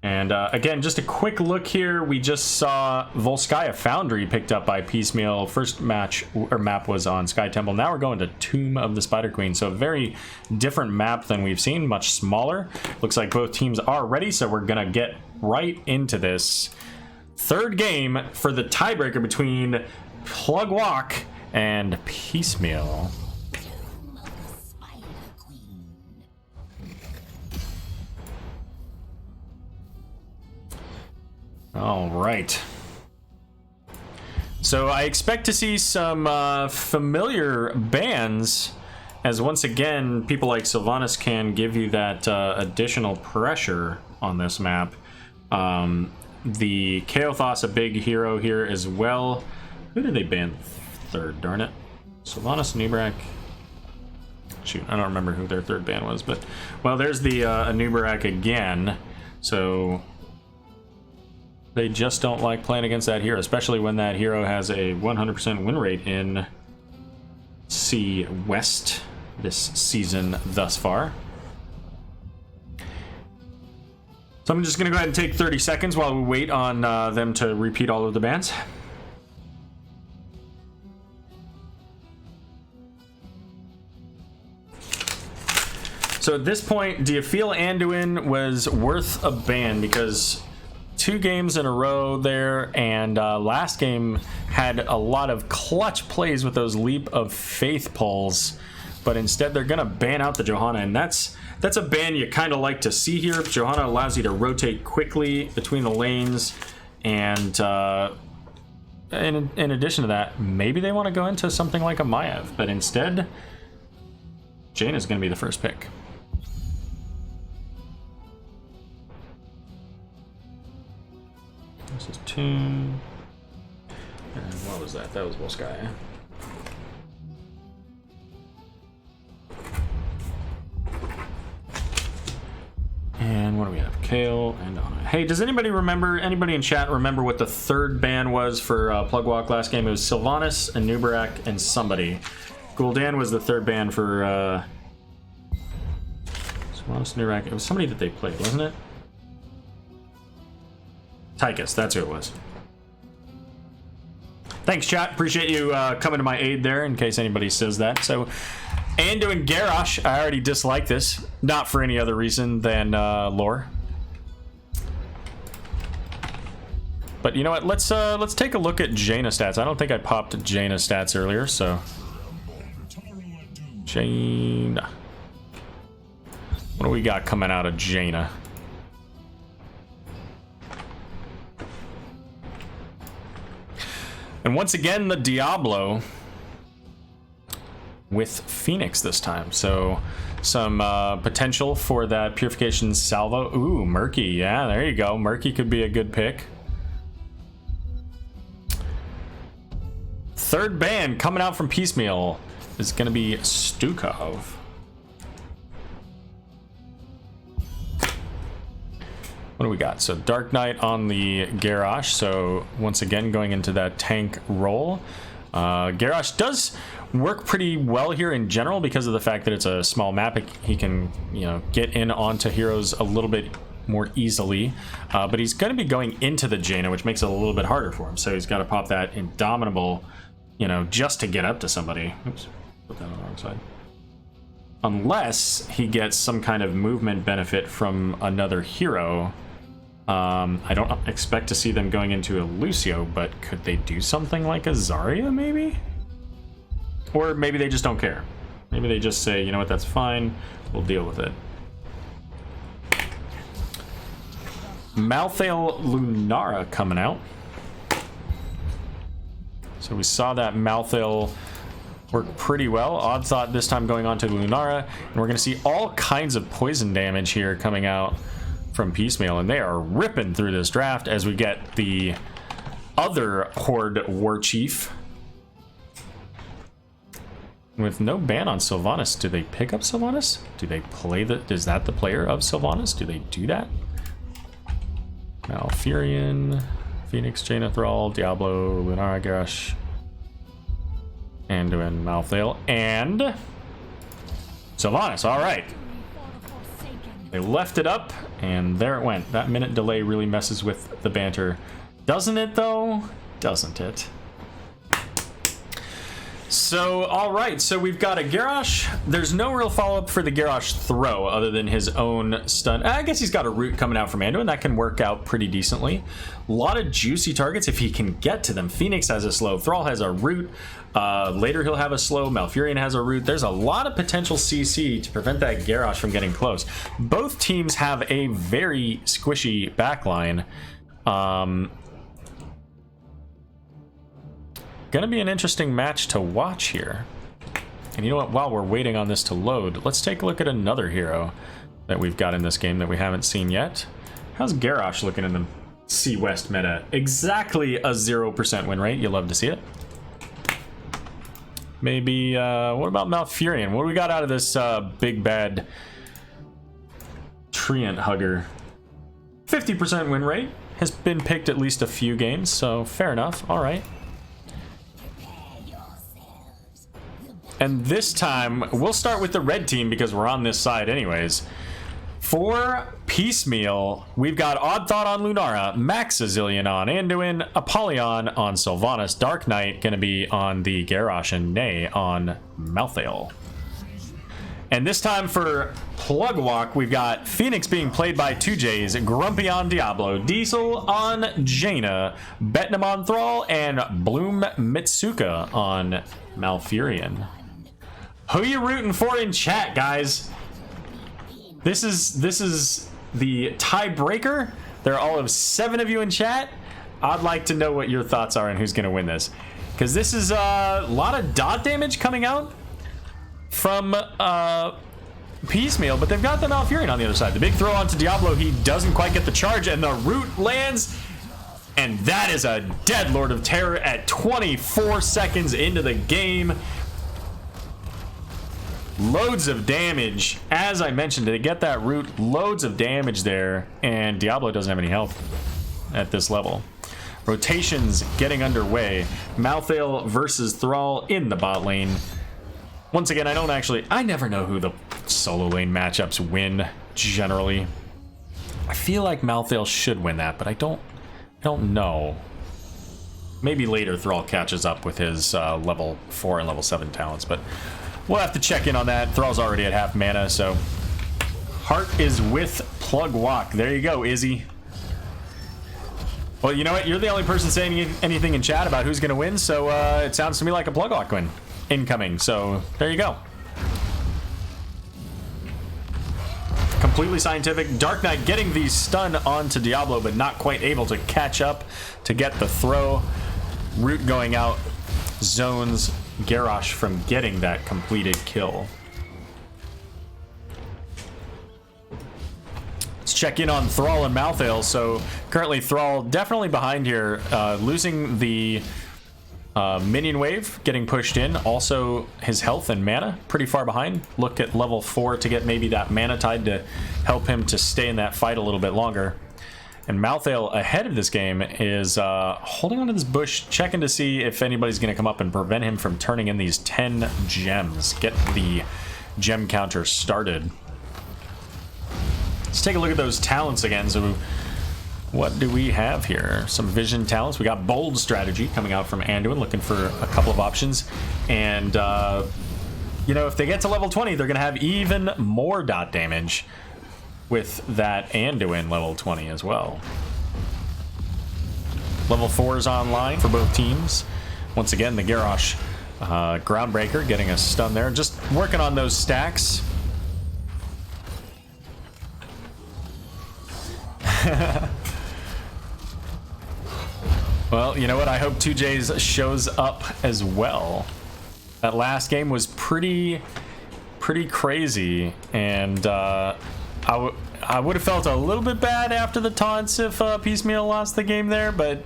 And again, just a quick look here. We just saw Volskaya Foundry picked up by Piecemeal. First match or map was on Sky Temple. Now we're going to Tomb of the Spider Queen. So a very different map than we've seen, much smaller. Looks like both teams are ready, so we're gonna get right into this third game for the tiebreaker between Plugwalk and Piecemeal. All right. So I expect to see some familiar bands, as once again, people like Sylvanas can give you that additional pressure on this map. The Kaothos, a big hero here as well. Who did they ban third, darn it? Sylvanas, Nubarak. Shoot, I don't remember who their third ban was, but... Well, there's the Nubarak again, so... They just don't like playing against that hero, especially when that hero has a 100% win rate in C West this season thus far. So I'm just going to go ahead and take 30 seconds while we wait on them to repeat all of the bans. So at this point, do you feel Anduin was worth a ban? Because 2 games in a row there, and last game had a lot of clutch plays with those leap of faith pulls, but instead they're gonna ban out the Johanna, and that's a ban you kind of like to see here. Johanna allows you to rotate quickly between the lanes, and in addition to that, maybe they want to go into something like a Maiev, but instead Jaina is gonna be the first pick. This is Tomb. And what was that? That was Volskaya. And what do we have? Kale and Anna. Hey, does anybody in chat remember what the third ban was for Plugwalk last game? It was Sylvanas and Nubarak and somebody. Gul'dan was the third ban for Sylvanas, Nubarak. It was somebody that they played, wasn't it? Tychus, that's who it was. Thanks, chat. Appreciate you coming to my aid there, in case anybody says that. So, Anduin Garrosh, I already dislike this. Not for any other reason than lore. But you know what? Let's take a look at Jaina stats. I don't think I popped Jaina stats earlier, so... Jaina. What do we got coming out of Jaina? And once again, the Diablo with Phoenix this time. So some potential for that Purification Salvo. Ooh, Murky. Yeah, there you go. Murky could be a good pick. Third ban coming out from Piecemeal is going to be Stukov. What do we got? So Dark Knight on the Garrosh. So once again, going into that tank role. Garrosh does work pretty well here in general because of the fact that it's a small map. He can, you know, get in onto heroes a little bit more easily. But he's going to be going into the Jaina, which makes it a little bit harder for him. So he's got to pop that Indomitable, you know, just to get up to somebody. Oops, put that on the wrong side. Unless he gets some kind of movement benefit from another hero. I don't expect to see them going into a Lucio, but could they do something like a Zarya, maybe? Or maybe they just don't care. Maybe they just say, you know what, that's fine, we'll deal with it. Malthael Lunara coming out. So we saw that Malthael work pretty well. Odd thought this time going on to Lunara. And we're going to see all kinds of poison damage here coming out from Piecemeal. And they are ripping through this draft as we get the other Horde War Chief. With no ban on Sylvanas, do they pick up Sylvanas? Do they play the... Is that the player of Sylvanas? Do they do that? Malfurion, Phoenix, Jaina Thrall, Diablo, Lunara, Garrosh, Anduin, Malthael, and Sylvanas. All right. They left it up, and there it went. That minute delay really messes with the banter. Doesn't it, though? Doesn't it? So, all right. So we've got a Garrosh. There's no real follow-up for the Garrosh throw other than his own stun. I guess he's got a root coming out from Anduin. That can work out pretty decently. A lot of juicy targets if he can get to them. Phoenix has a slow. Thrall has a root. Later he'll have a slow. Malfurion has a root. There's a lot of potential CC to prevent that Garrosh from getting close. Both teams have a very squishy backline. Gonna be an interesting match to watch here. And you know what, while we're waiting on this to load, let's take a look at another hero that we've got in this game that we haven't seen yet. How's Garrosh looking in the C West meta? Exactly a 0% win rate. You love to see it. Maybe what about Malfurion? What do we got out of this big bad Treant Hugger? 50% win rate. Has been picked at least a few games, so fair enough. All right. And this time, we'll start with the red team because we're on this side anyways. For Piecemeal, we've got Odd Thought on Lunara, Maxazillion on Anduin, Apollyon on Sylvanas, Dark Knight going to be on the Garrosh, and Nay on Malthael. And this time for Plug Walk, we've got Phoenix being played by 2Js, Grumpy on Diablo, Diesel on Jaina, Betnam on Thrall, and Bloom Mitsuka on Malfurion. Who you rooting for in chat, guys? This is the tiebreaker. There are all of 7 of you in chat. I'd like to know what your thoughts are and who's going to win this, because this is a lot of dot damage coming out from Piecemeal, but they've got the Malfurion on the other side. The big throw onto Diablo, he doesn't quite get the charge, and the root lands, and that is a dead Lord of Terror at 24 seconds into the game. Loads of damage. As I mentioned, to get that root, loads of damage there, and Diablo doesn't have any health at this level. Rotations getting underway. Malthael versus Thrall in the bot lane. Once again, I never know who the solo lane matchups win, generally. I feel like Malthael should win that, but I don't know. Maybe later Thrall catches up with his level 4 and level 7 talents, but we'll have to check in on that. Thrall's already at half mana, so Heart is with Plug Walk. There you go, Izzy. Well, you know what? You're the only person saying anything in chat about who's going to win, so it sounds to me like a Plug Walk win incoming. So there you go. Completely scientific. Dark Knight getting the stun onto Diablo, but not quite able to catch up to get the throw. Root going out zones Garrosh from getting that completed kill. Let's check in on Thrall and Malthael. So currently Thrall definitely behind here, losing the minion wave, getting pushed in. Also his health and mana pretty far behind. Look at level 4 to get maybe that mana tide to help him to stay in that fight a little bit longer. And Malthael ahead of this game is holding onto this bush, checking to see if anybody's going to come up and prevent him from turning in these 10 gems. Get the gem counter started. Let's take a look at those talents again. So what do we have here? Some vision talents. We got bold strategy coming out from Anduin, looking for a couple of options. And, you know, if they get to level 20, they're going to have even more dot damage with that Anduin level 20 as well. Level 4 is online for both teams. Once again, the Garrosh Groundbreaker getting a stun there. Just working on those stacks. Well, you know what? I hope 2J's shows up as well. That last game was pretty crazy, and I would have felt a little bit bad after the taunts if Piecemeal lost the game there, but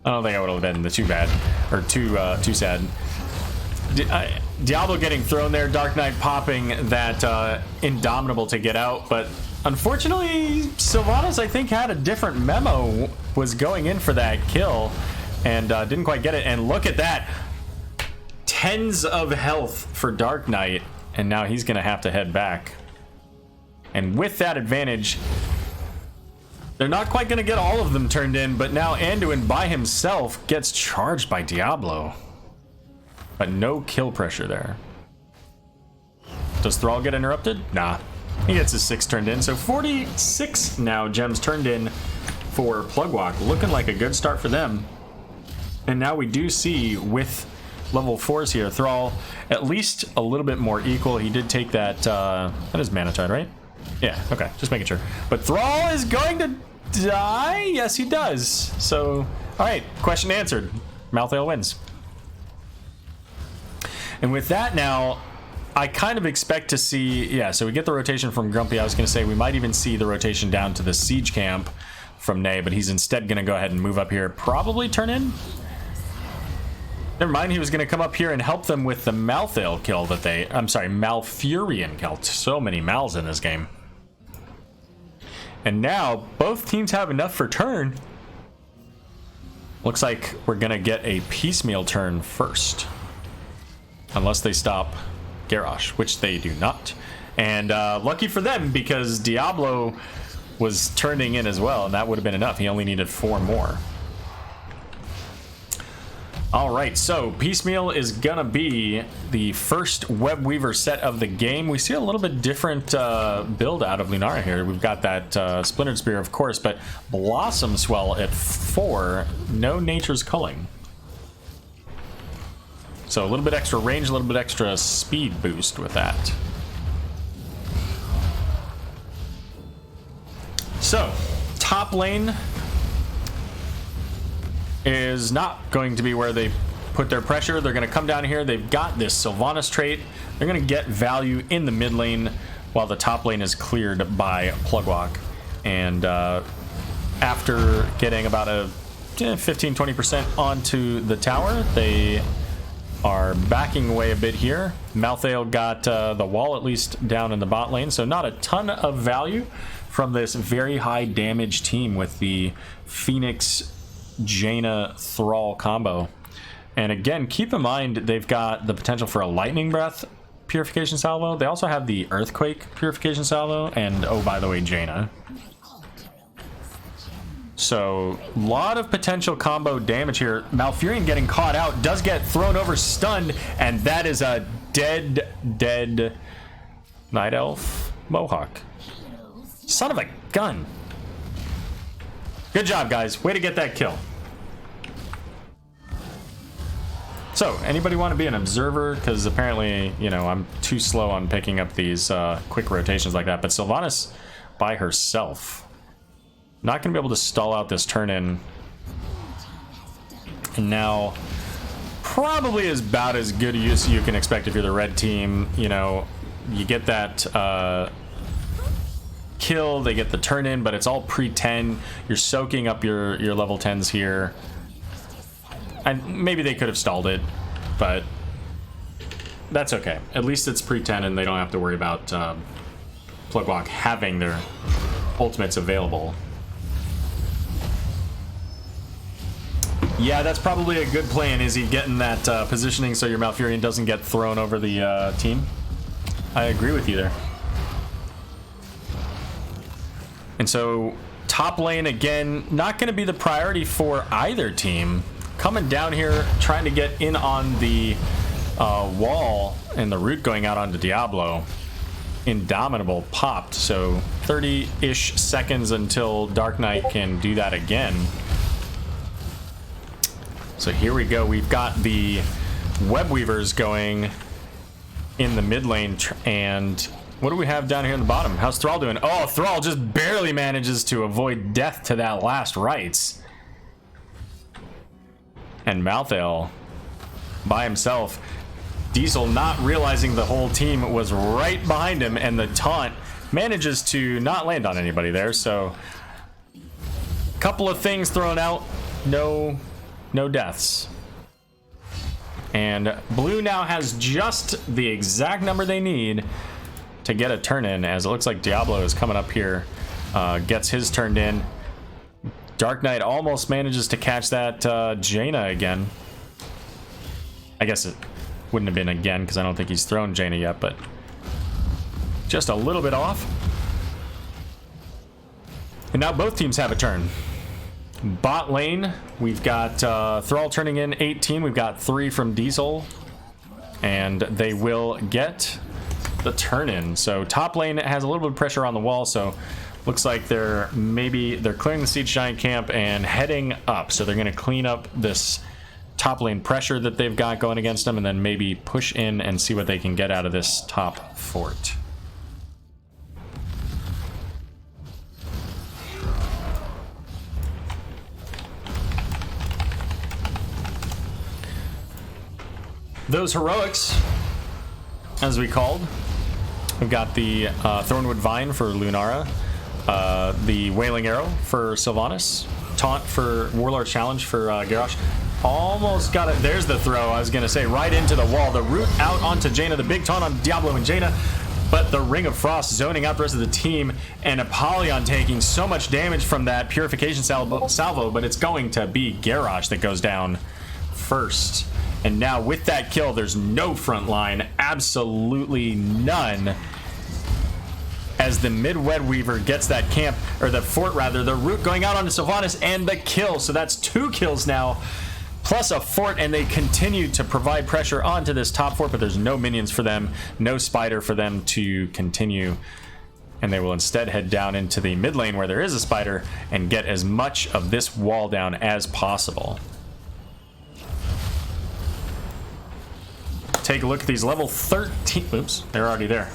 I don't think I would have been too bad or too sad. Diablo getting thrown there, Dark Knight popping that Indomitable to get out, but unfortunately Sylvanas, I think, had a different memo, was going in for that kill and didn't quite get it. And look at that, tens of health for Dark Knight, and now he's gonna have to head back. And with that advantage, they're not quite gonna get all of them turned in, but now Anduin by himself gets charged by Diablo. But no kill pressure there. Does Thrall get interrupted? Nah. He gets his 6 turned in. So 46 now gems turned in for Plugwalk. Looking like a good start for them. And now we do see with level 4s here, Thrall at least a little bit more equal. He did take that, that is Manatide, right? Yeah, okay, just making sure. But Thrall is going to die? Yes, he does. So, alright, question answered. Malthael wins. And with that now, I kind of expect to see, yeah, so we get the rotation from Grumpy. I was going to say we might even see the rotation down to the siege camp from Nay, but he's instead going to go ahead and move up here. Probably turn in? Never mind, he was going to come up here and help them with the Malthael kill that they, I'm sorry, Malfurion kill. So many Mals in this game. And now, both teams have enough for turn. Looks like we're going to get a Piecemeal turn first. Unless they stop Garrosh, which they do not. And lucky for them, because Diablo was turning in as well, and that would have been enough. He only needed 4 more. Alright, so Piecemeal is gonna be the first Web Weaver set of the game. We see a little bit different build out of Lunara here. We've got that Splintered Spear, of course, but Blossom Swell at 4. No Nature's Culling. So a little bit extra range, a little bit extra speed boost with that. So, top lane is not going to be where they put their pressure. They're going to come down here. They've got this Sylvanas trait. They're going to get value in the mid lane while the top lane is cleared by Plugwalk. And after getting about a 15-20% onto the tower, they are backing away a bit here. Malthael got the wall at least down in the bot lane, so not a ton of value from this very high damage team with the Phoenix Jaina Thrall combo. And again, keep in mind they've got the potential for a Lightning Breath Purification Salvo. They also have the Earthquake Purification Salvo, and oh, by the way, Jaina. So, a lot of potential combo damage here. Malfurion getting caught out, does get thrown over, stunned, and that is a dead Night Elf Mohawk. Son of a gun. Good job, guys. Way to get that kill. So, anybody want to be an observer? Because apparently, you know, I'm too slow on picking up these quick rotations like that. But Sylvanas by herself. Not going to be able to stall out this turn-in. And now, probably is about as good as you can expect if you're the red team. You know, you get that kill, they get the turn-in, but it's all pre-10. You're soaking up your level 10s here. And maybe they could have stalled it, but that's okay. At least it's pre-10 and they don't have to worry about Plugwalk having their ultimates available. Yeah, that's probably a good plan, Izzy, getting that positioning so your Malfurion doesn't get thrown over the team. I agree with you there. And so, top lane, again, not going to be the priority for either team. Coming down here, trying to get in on the wall, and the root going out onto Diablo. Indomitable popped, so 30-ish seconds until Dark Knight can do that again. So here we go. We've got the Web Weavers going in the mid lane, and what do we have down here in the bottom? How's Thrall doing? Oh, Thrall just barely manages to avoid death to that last rites. And Malthael by himself. Diesel not realizing the whole team was right behind him, and the taunt manages to not land on anybody there. So couple of things thrown out, no deaths. And blue now has just the exact number they need to get a turn in, as it looks like Diablo is coming up here, gets his turned in. Dark Knight almost manages to catch that Jaina again. I guess it wouldn't have been again because I don't think he's thrown Jaina yet, but just a little bit off. And now both teams have a turn. Bot lane, we've got Thrall turning in 18. We've got 3 from Diesel, and they will get the turn in. So top lane has a little bit of pressure on the wall, so looks like they're clearing the Siege Giant camp and heading up. So they're going to clean up this top lane pressure that they've got going against them, and then maybe push in and see what they can get out of this top fort. Those heroics, as we called, we've got the Thornwood Vine for Lunara, the Wailing Arrow for Sylvanas, Taunt for Warlord Challenge for Garrosh. Almost got it. There's the throw. I was going to say right into the wall. The root out onto Jaina. The big taunt on Diablo and Jaina. But the Ring of Frost zoning out the rest of the team. And Apollyon taking so much damage from that Purification salvo. But it's going to be Garrosh that goes down first. And now with that kill, there's no front line. Absolutely none. As the Mid-Wed Weaver gets that camp, or the fort rather, the root going out onto Sylvanas and the kill. So that's 2 kills now, plus a fort, and they continue to provide pressure onto this top fort, but there's no minions for them, no spider for them to continue. And they will instead head down into the mid lane where there is a spider and get as much of this wall down as possible. Take a look at these level 13. Oops, they're already there.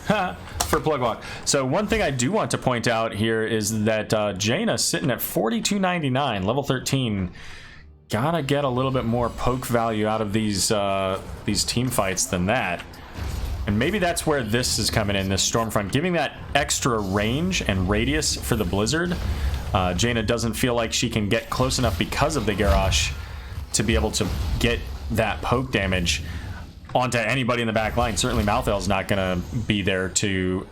For Plug Walk. So one thing I do want to point out here is that Jaina sitting at 42.99, level 13. Gotta get a little bit more poke value out of these team fights than that. And maybe that's where this is coming in, this Stormfront, giving that extra range and radius for the Blizzard. Jaina doesn't feel like she can get close enough because of the Garrosh to be able to get that poke damage onto anybody in the back line. Certainly Malthael's not going to be there to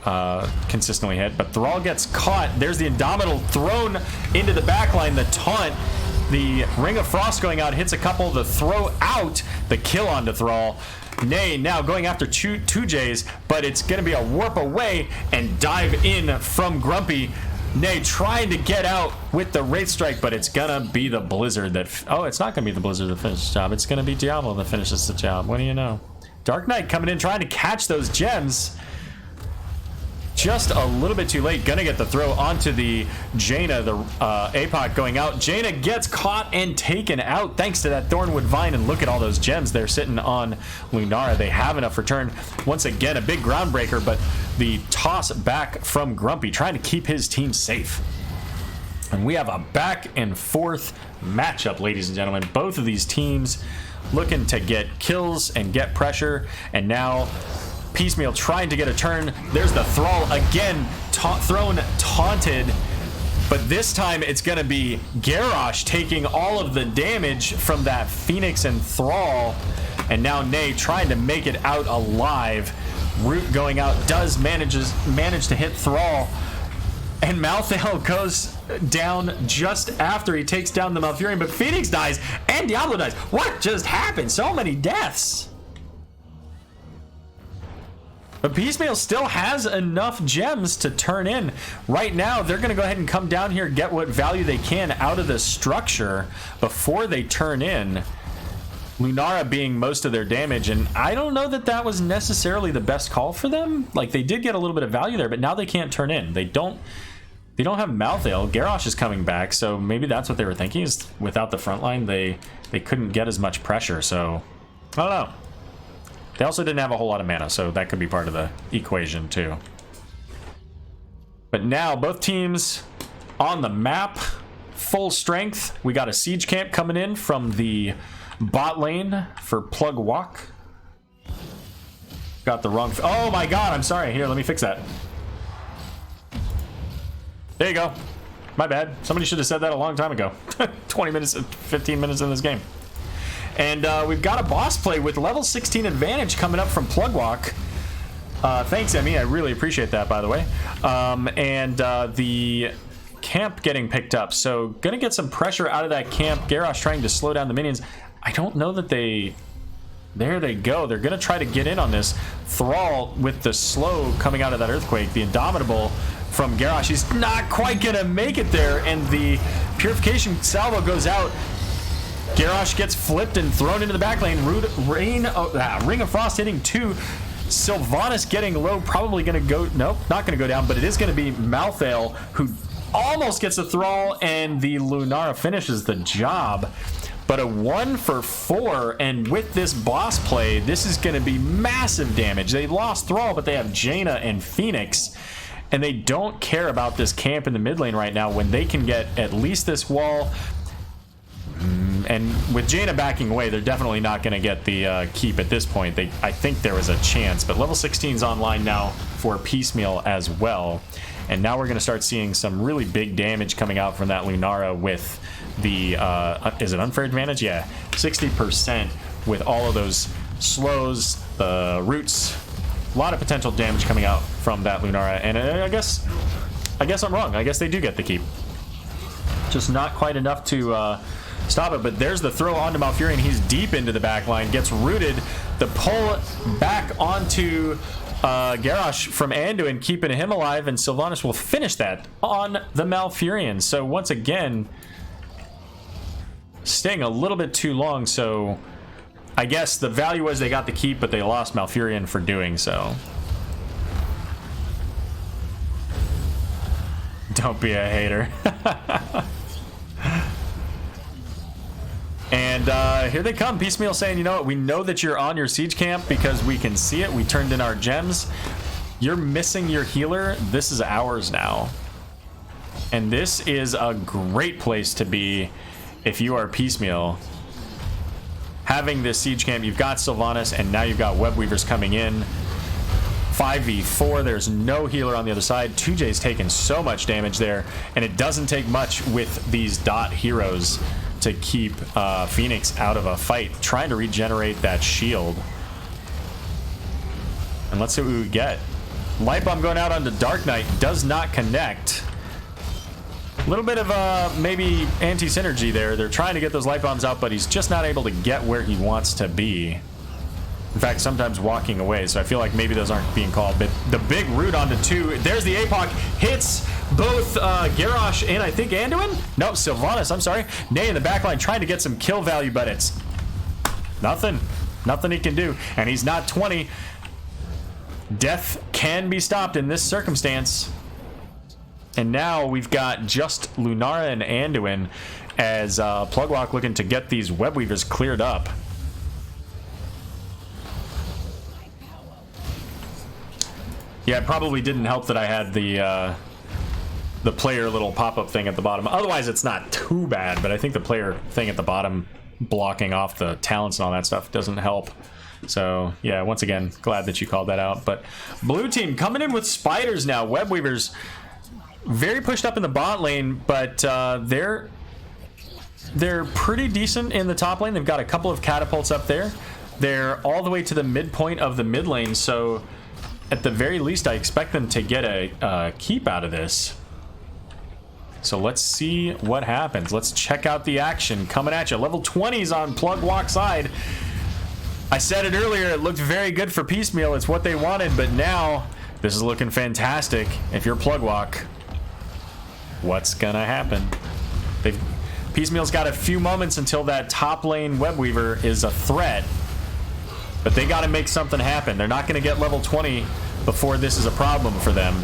consistently hit, but Thrall gets caught. There's the Indomitable thrown into the back line. The taunt, the Ring of Frost going out, hits a couple. The throw out, the kill onto Thrall. Nay now going after 2Js, but it's going to be a warp away and dive in from Grumpy. Nay trying to get out with the Wraith Strike, but it's gonna be the Blizzard that... Oh, it's not gonna be the Blizzard that finishes the job. It's gonna be Diablo that finishes the job. What do you know? Dark Knight coming in trying to catch those gems. Just a little bit too late. Gonna get the throw onto the Jaina. The APOC going out. Jaina gets caught and taken out thanks to that Thornwood Vine. And look at all those gems. They're sitting on Lunara. They have enough return. Once again, a big groundbreaker, but the toss back from Grumpy, trying to keep his team safe. And we have a back and forth matchup, ladies and gentlemen. Both of these teams looking to get kills and get pressure. And now Piecemeal trying to get a turn. There's the Thrall again, thrown taunted. But this time it's going to be Garrosh taking all of the damage from that Phoenix and Thrall. And now Nay trying to make it out alive. Root going out does manage to hit Thrall. And Malthael goes down just after he takes down the Malfurion. But Phoenix dies and Diablo dies. What just happened? So many deaths. But Piecemeal still has enough gems to turn in. Right now, they're going to go ahead and come down here, get what value they can out of the structure before they turn in. Lunara being most of their damage, and I don't know that that was necessarily the best call for them. Like, they did get a little bit of value there, but now they can't turn in. They don't have Malthael. Garrosh is coming back, so maybe that's what they were thinking, is without the front line, they couldn't get as much pressure, so I don't know. They also didn't have a whole lot of mana, so that could be part of the equation too. But now both teams on the map, full strength. We got a siege camp coming in from the bot lane for Plug Walk. Got the wrong... Oh my god, I'm sorry. Here, let me fix that. There you go. My bad. Somebody should have said that a long time ago. 20 minutes, 15 minutes in this game. And we've got a boss play with level 16 advantage coming up from Plug Walk. Thanks, Emmy. I really appreciate that, by the way. And the camp getting picked up. So gonna get some pressure out of that camp. Garrosh trying to slow down the minions. I don't know that they... There they go. They're going to try to get in on this. Thrall with the slow coming out of that Earthquake. The Indomitable from Garrosh. He's not quite going to make it there. And the Purification salvo goes out. Garrosh gets flipped and thrown into the back lane. Ring of Frost hitting 2. Sylvanas getting low. Probably going to go... Nope, not going to go down. But it is going to be Malthael who almost gets a Thrall. And the Lunara finishes the job. But a 1 for 4, and with this boss play, this is going to be massive damage. They lost Thrall, but they have Jaina and Phoenix, and they don't care about this camp in the mid lane right now when they can get at least this wall. And with Jaina backing away, they're definitely not going to get the keep at this point. I think there was a chance, but level 16 is online now for Piecemeal as well. And now we're going to start seeing some really big damage coming out from that Lunara with the, is it unfair advantage? Yeah, 60% with all of those slows, the roots. A lot of potential damage coming out from that Lunara. And I guess I'm wrong. I guess they do get the keep. Just not quite enough to stop it. But there's the throw onto Malfurion. He's deep into the back line, gets rooted. The pull back onto... Garrosh from Anduin keeping him alive, and Sylvanas will finish that on the Malfurion. So once again, staying a little bit too long, so I guess the value was they got the keep, but they lost Malfurion for doing so. Don't be a hater. And here they come. Piecemeal saying, you know what, we know that you're on your siege camp because we can see it. We turned in our gems. You're missing your healer. This is ours now. And this is a great place to be if you are Piecemeal. Having this siege camp, you've got Sylvanas, and now you've got Web Weavers coming in. 5v4, there's no healer on the other side. 2J's taking so much damage there, and it doesn't take much with these dot heroes to keep Phoenix out of a fight, trying to regenerate that shield. And let's see what we get. Light Bomb going out onto Dark Knight does not connect. A little bit of maybe anti-synergy there. They're trying to get those Light Bombs out, but he's just not able to get where he wants to be. In fact, sometimes walking away, so I feel like maybe those aren't being called. But the big root onto 2. There's the APOC. Hits both Garrosh and I think Anduin? No, Sylvanas, I'm sorry. Nay in the backline trying to get some kill value, but it's nothing. Nothing he can do. And he's not 20. Death can be stopped in this circumstance. And now we've got just Lunara and Anduin as Pluglock looking to get these Web Weavers cleared up. Yeah, it probably didn't help that I had the player little pop-up thing at the bottom. Otherwise, it's not too bad, but I think the player thing at the bottom blocking off the talents and all that stuff doesn't help. So, yeah, once again, glad that you called that out. But blue team coming in with spiders now. Web Weavers very pushed up in the bot lane, but they're pretty decent in the top lane. They've got a couple of catapults up there. They're all the way to the midpoint of the mid lane, so at the very least, I expect them to get a keep out of this. So let's see what happens. Let's check out the action coming at you. Level 20s on Plug Walk side. I said it earlier, it looked very good for Piecemeal. It's what they wanted, but now this is looking fantastic. If you're Plug Walk, what's gonna happen? Piecemeal's got a few moments until that top lane Web Weaver is a threat. But they got to make something happen. They're not going to get level 20 before this is a problem for them.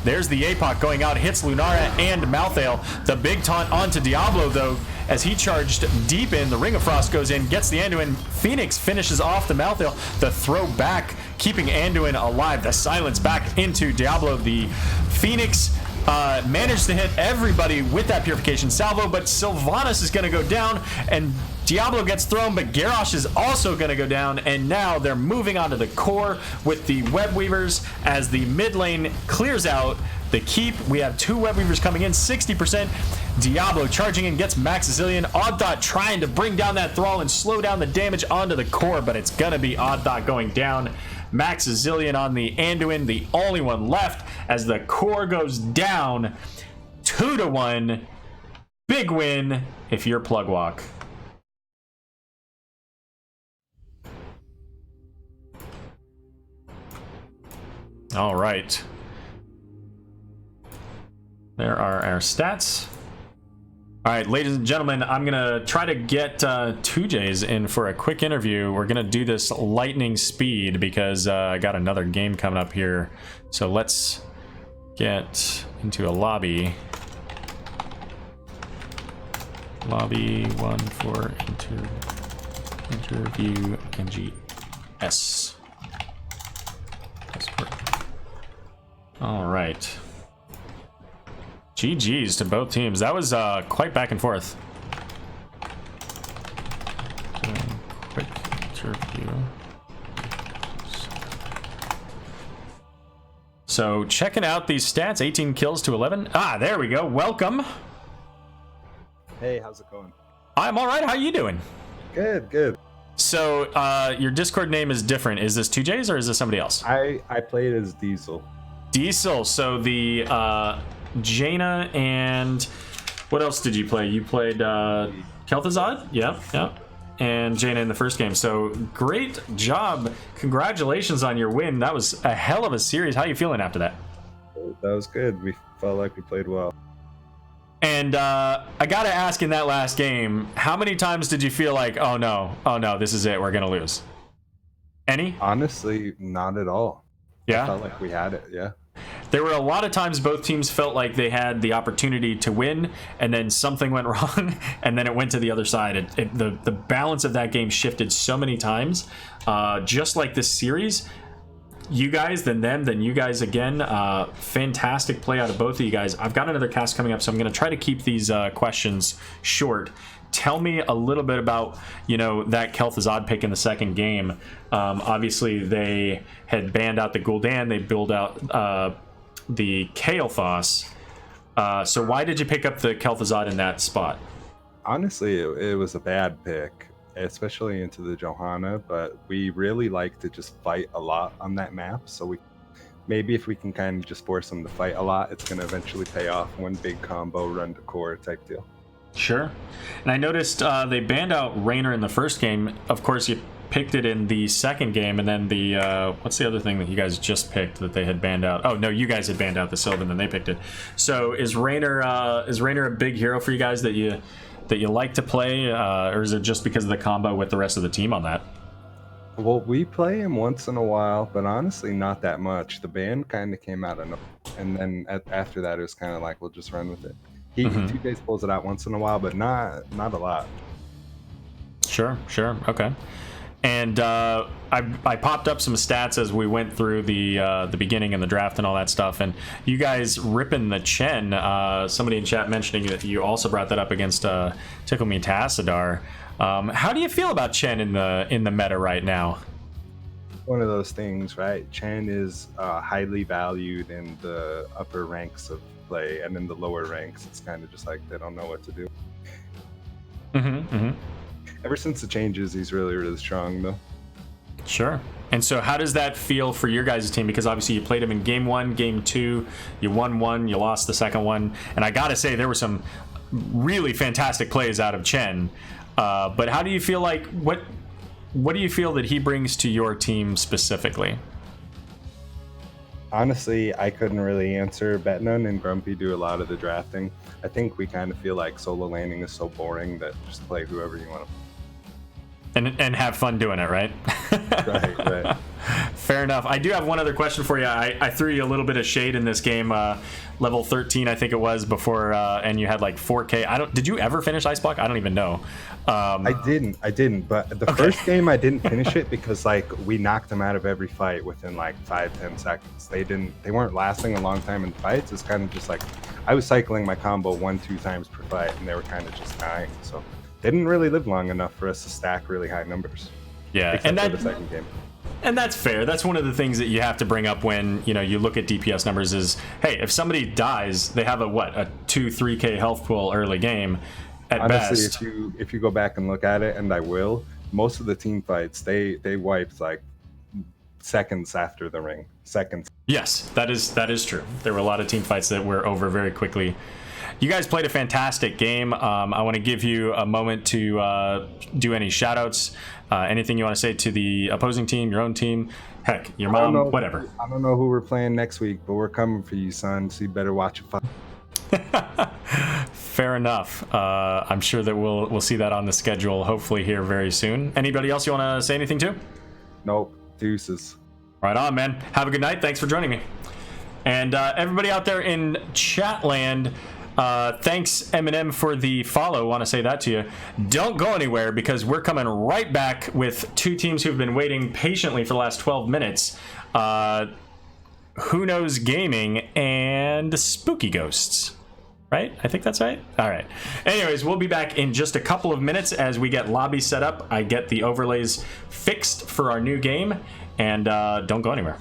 There's the APOC going out, hits Lunara and Malthael. The big taunt onto Diablo, though, as he charged deep in. The Ring of Frost goes in, gets the Anduin. Phoenix finishes off the Malthael. The throw back, keeping Anduin alive. The silence back into Diablo. The Phoenix managed to hit everybody with that Purification salvo, but Sylvanas is going to go down, and Diablo gets thrown, but Garrosh is also going to go down, and now they're moving on to the core with the Web Weavers as the mid lane clears out the keep. We have 2 Web Weavers coming in, 60%. Diablo charging in, gets Maximilian. Odd Thought trying to bring down that Thrall and slow down the damage onto the core, but it's going to be Odd Thought going down. Maximilian on the Anduin, the only one left, as the core goes down 2-1. Big win if you're Plugwalk. All right. There are our stats. All right, ladies and gentlemen, I'm going to try to get 2Js in for a quick interview. We're going to do this lightning speed because I got another game coming up here. So let's get into a lobby. Lobby 1 for interview NGS. All right. GG's to both teams. That was quite back and forth. Quick interview. So checking out these stats, 18 kills to 11. Ah, there we go. Welcome. Hey, how's it going? I'm all right. How you doing? Good, good. So your Discord name is different. Is this 2Js or is this somebody else? I played as Diesel. Diesel. So the Jaina and what else did you play? You played Kel'Thuzad? Yep. And Jaina in the first game. So great job. Congratulations on your win. That was a hell of a series. How are you feeling after that? That was good. We felt like we played well. And I gotta ask, in that last game, how many times did you feel like, oh no, this is it, we're gonna lose? Any? Honestly, not at all. Yeah? I felt like we had it, yeah. There were a lot of times both teams felt like they had the opportunity to win, and then something went wrong, and then it went to the other side. The balance of that game shifted so many times. Just like this series, you guys, then them, then you guys again. Fantastic play out of both of you guys. I've got another cast coming up, so I'm going to try to keep these questions short. Tell me a little bit about, that Kel'Thuzad pick in the second game. Obviously, they had banned out the Gul'dan. They built out the Kael'thas. So why did you pick up the Kel'Thuzad in that spot? Honestly, it was a bad pick, especially into the Johanna, but we really like to just fight a lot on that map. So maybe if we can kind of just force them to fight a lot, it's going to eventually pay off. One big combo, run to core type deal. Sure. And I noticed they banned out Raynor in the first game. Of course, you picked it in the second game, and then the what's the other thing that you guys just picked that they had banned out? Oh no, you guys had banned out the Sylvan, then they picked it. So is Raynor a big hero for you guys that you like to play, or is it just because of the combo with the rest of the team on that? Well, we play him once in a while, but honestly, not that much. The ban kind of came out of nowhere, and then after that, it was kind of like, we'll just run with it. He 2 days pulls it out once in a while, but not a lot. Sure, okay. And I popped up some stats as we went through the beginning and the draft and all that stuff, and you guys ripping the Chen. Somebody in chat mentioning that you also brought that up against Tickle Me Tassadar. How do you feel about Chen in the meta right now? One of those things, right? Chen is highly valued in the upper ranks of play, and in the lower ranks, it's kind of just like they don't know what to do. Ever since the changes, he's really, really strong, though. Sure. And so how does that feel for your guys' team? Because obviously you played him in game 1, game 2, you won 1, you lost the second one, and I gotta say there were some really fantastic plays out of Chen. But how do you feel like, what do you feel that he brings to your team specifically? Honestly, I couldn't really answer. Betnun and Grumpy do a lot of the drafting. I think we kind of feel like solo laning is so boring that just play whoever you want to. And have fun doing it, right? Right. Fair enough. I do have one other question for you. I threw you a little bit of shade in this game, level 13, I think it was, before, and you had like 4K. Did you ever finish Ice Block? I don't even know. I didn't. But the first game I didn't finish it because like we knocked them out of every fight within like 5-10 seconds. They weren't lasting a long time in fights. It's kind of just like I was cycling my combo 1-2 times per fight, and they were kind of just dying. So they didn't really live long enough for us to stack really high numbers. Yeah, Except for the second game. And that's fair. That's one of the things that you have to bring up when you look at DPS numbers is, hey, if somebody dies, they have a 2-3k health pool early game at Honestly, best. if you go back and look at it, and I will, most of the team fights they wiped like seconds after the ring. Seconds. Yes, that is true. There were a lot of team fights that were over very quickly. You guys played a fantastic game. I want to give you a moment to do any shout outs, anything you want to say to the opposing team, your own team, heck, your mom, whatever. I don't know who we're playing next week, but we're coming for you, son, so you better watch your fight. Fair enough. I'm sure that we'll see that on the schedule hopefully here very soon. Anybody else you want to say anything to? Nope. Deuces. Right on, man. Have a good night. Thanks for joining me. And everybody out there in chat land, thanks Eminem for the follow. Want to say that to you. Don't go anywhere because we're coming right back with two teams who've been waiting patiently for the last 12 minutes. Who Knows Gaming and Spooky Ghosts. Right? I think that's right. All right. Anyways, we'll be back in just a couple of minutes as we get lobby set up. I get the overlays fixed for our new game, and don't go anywhere.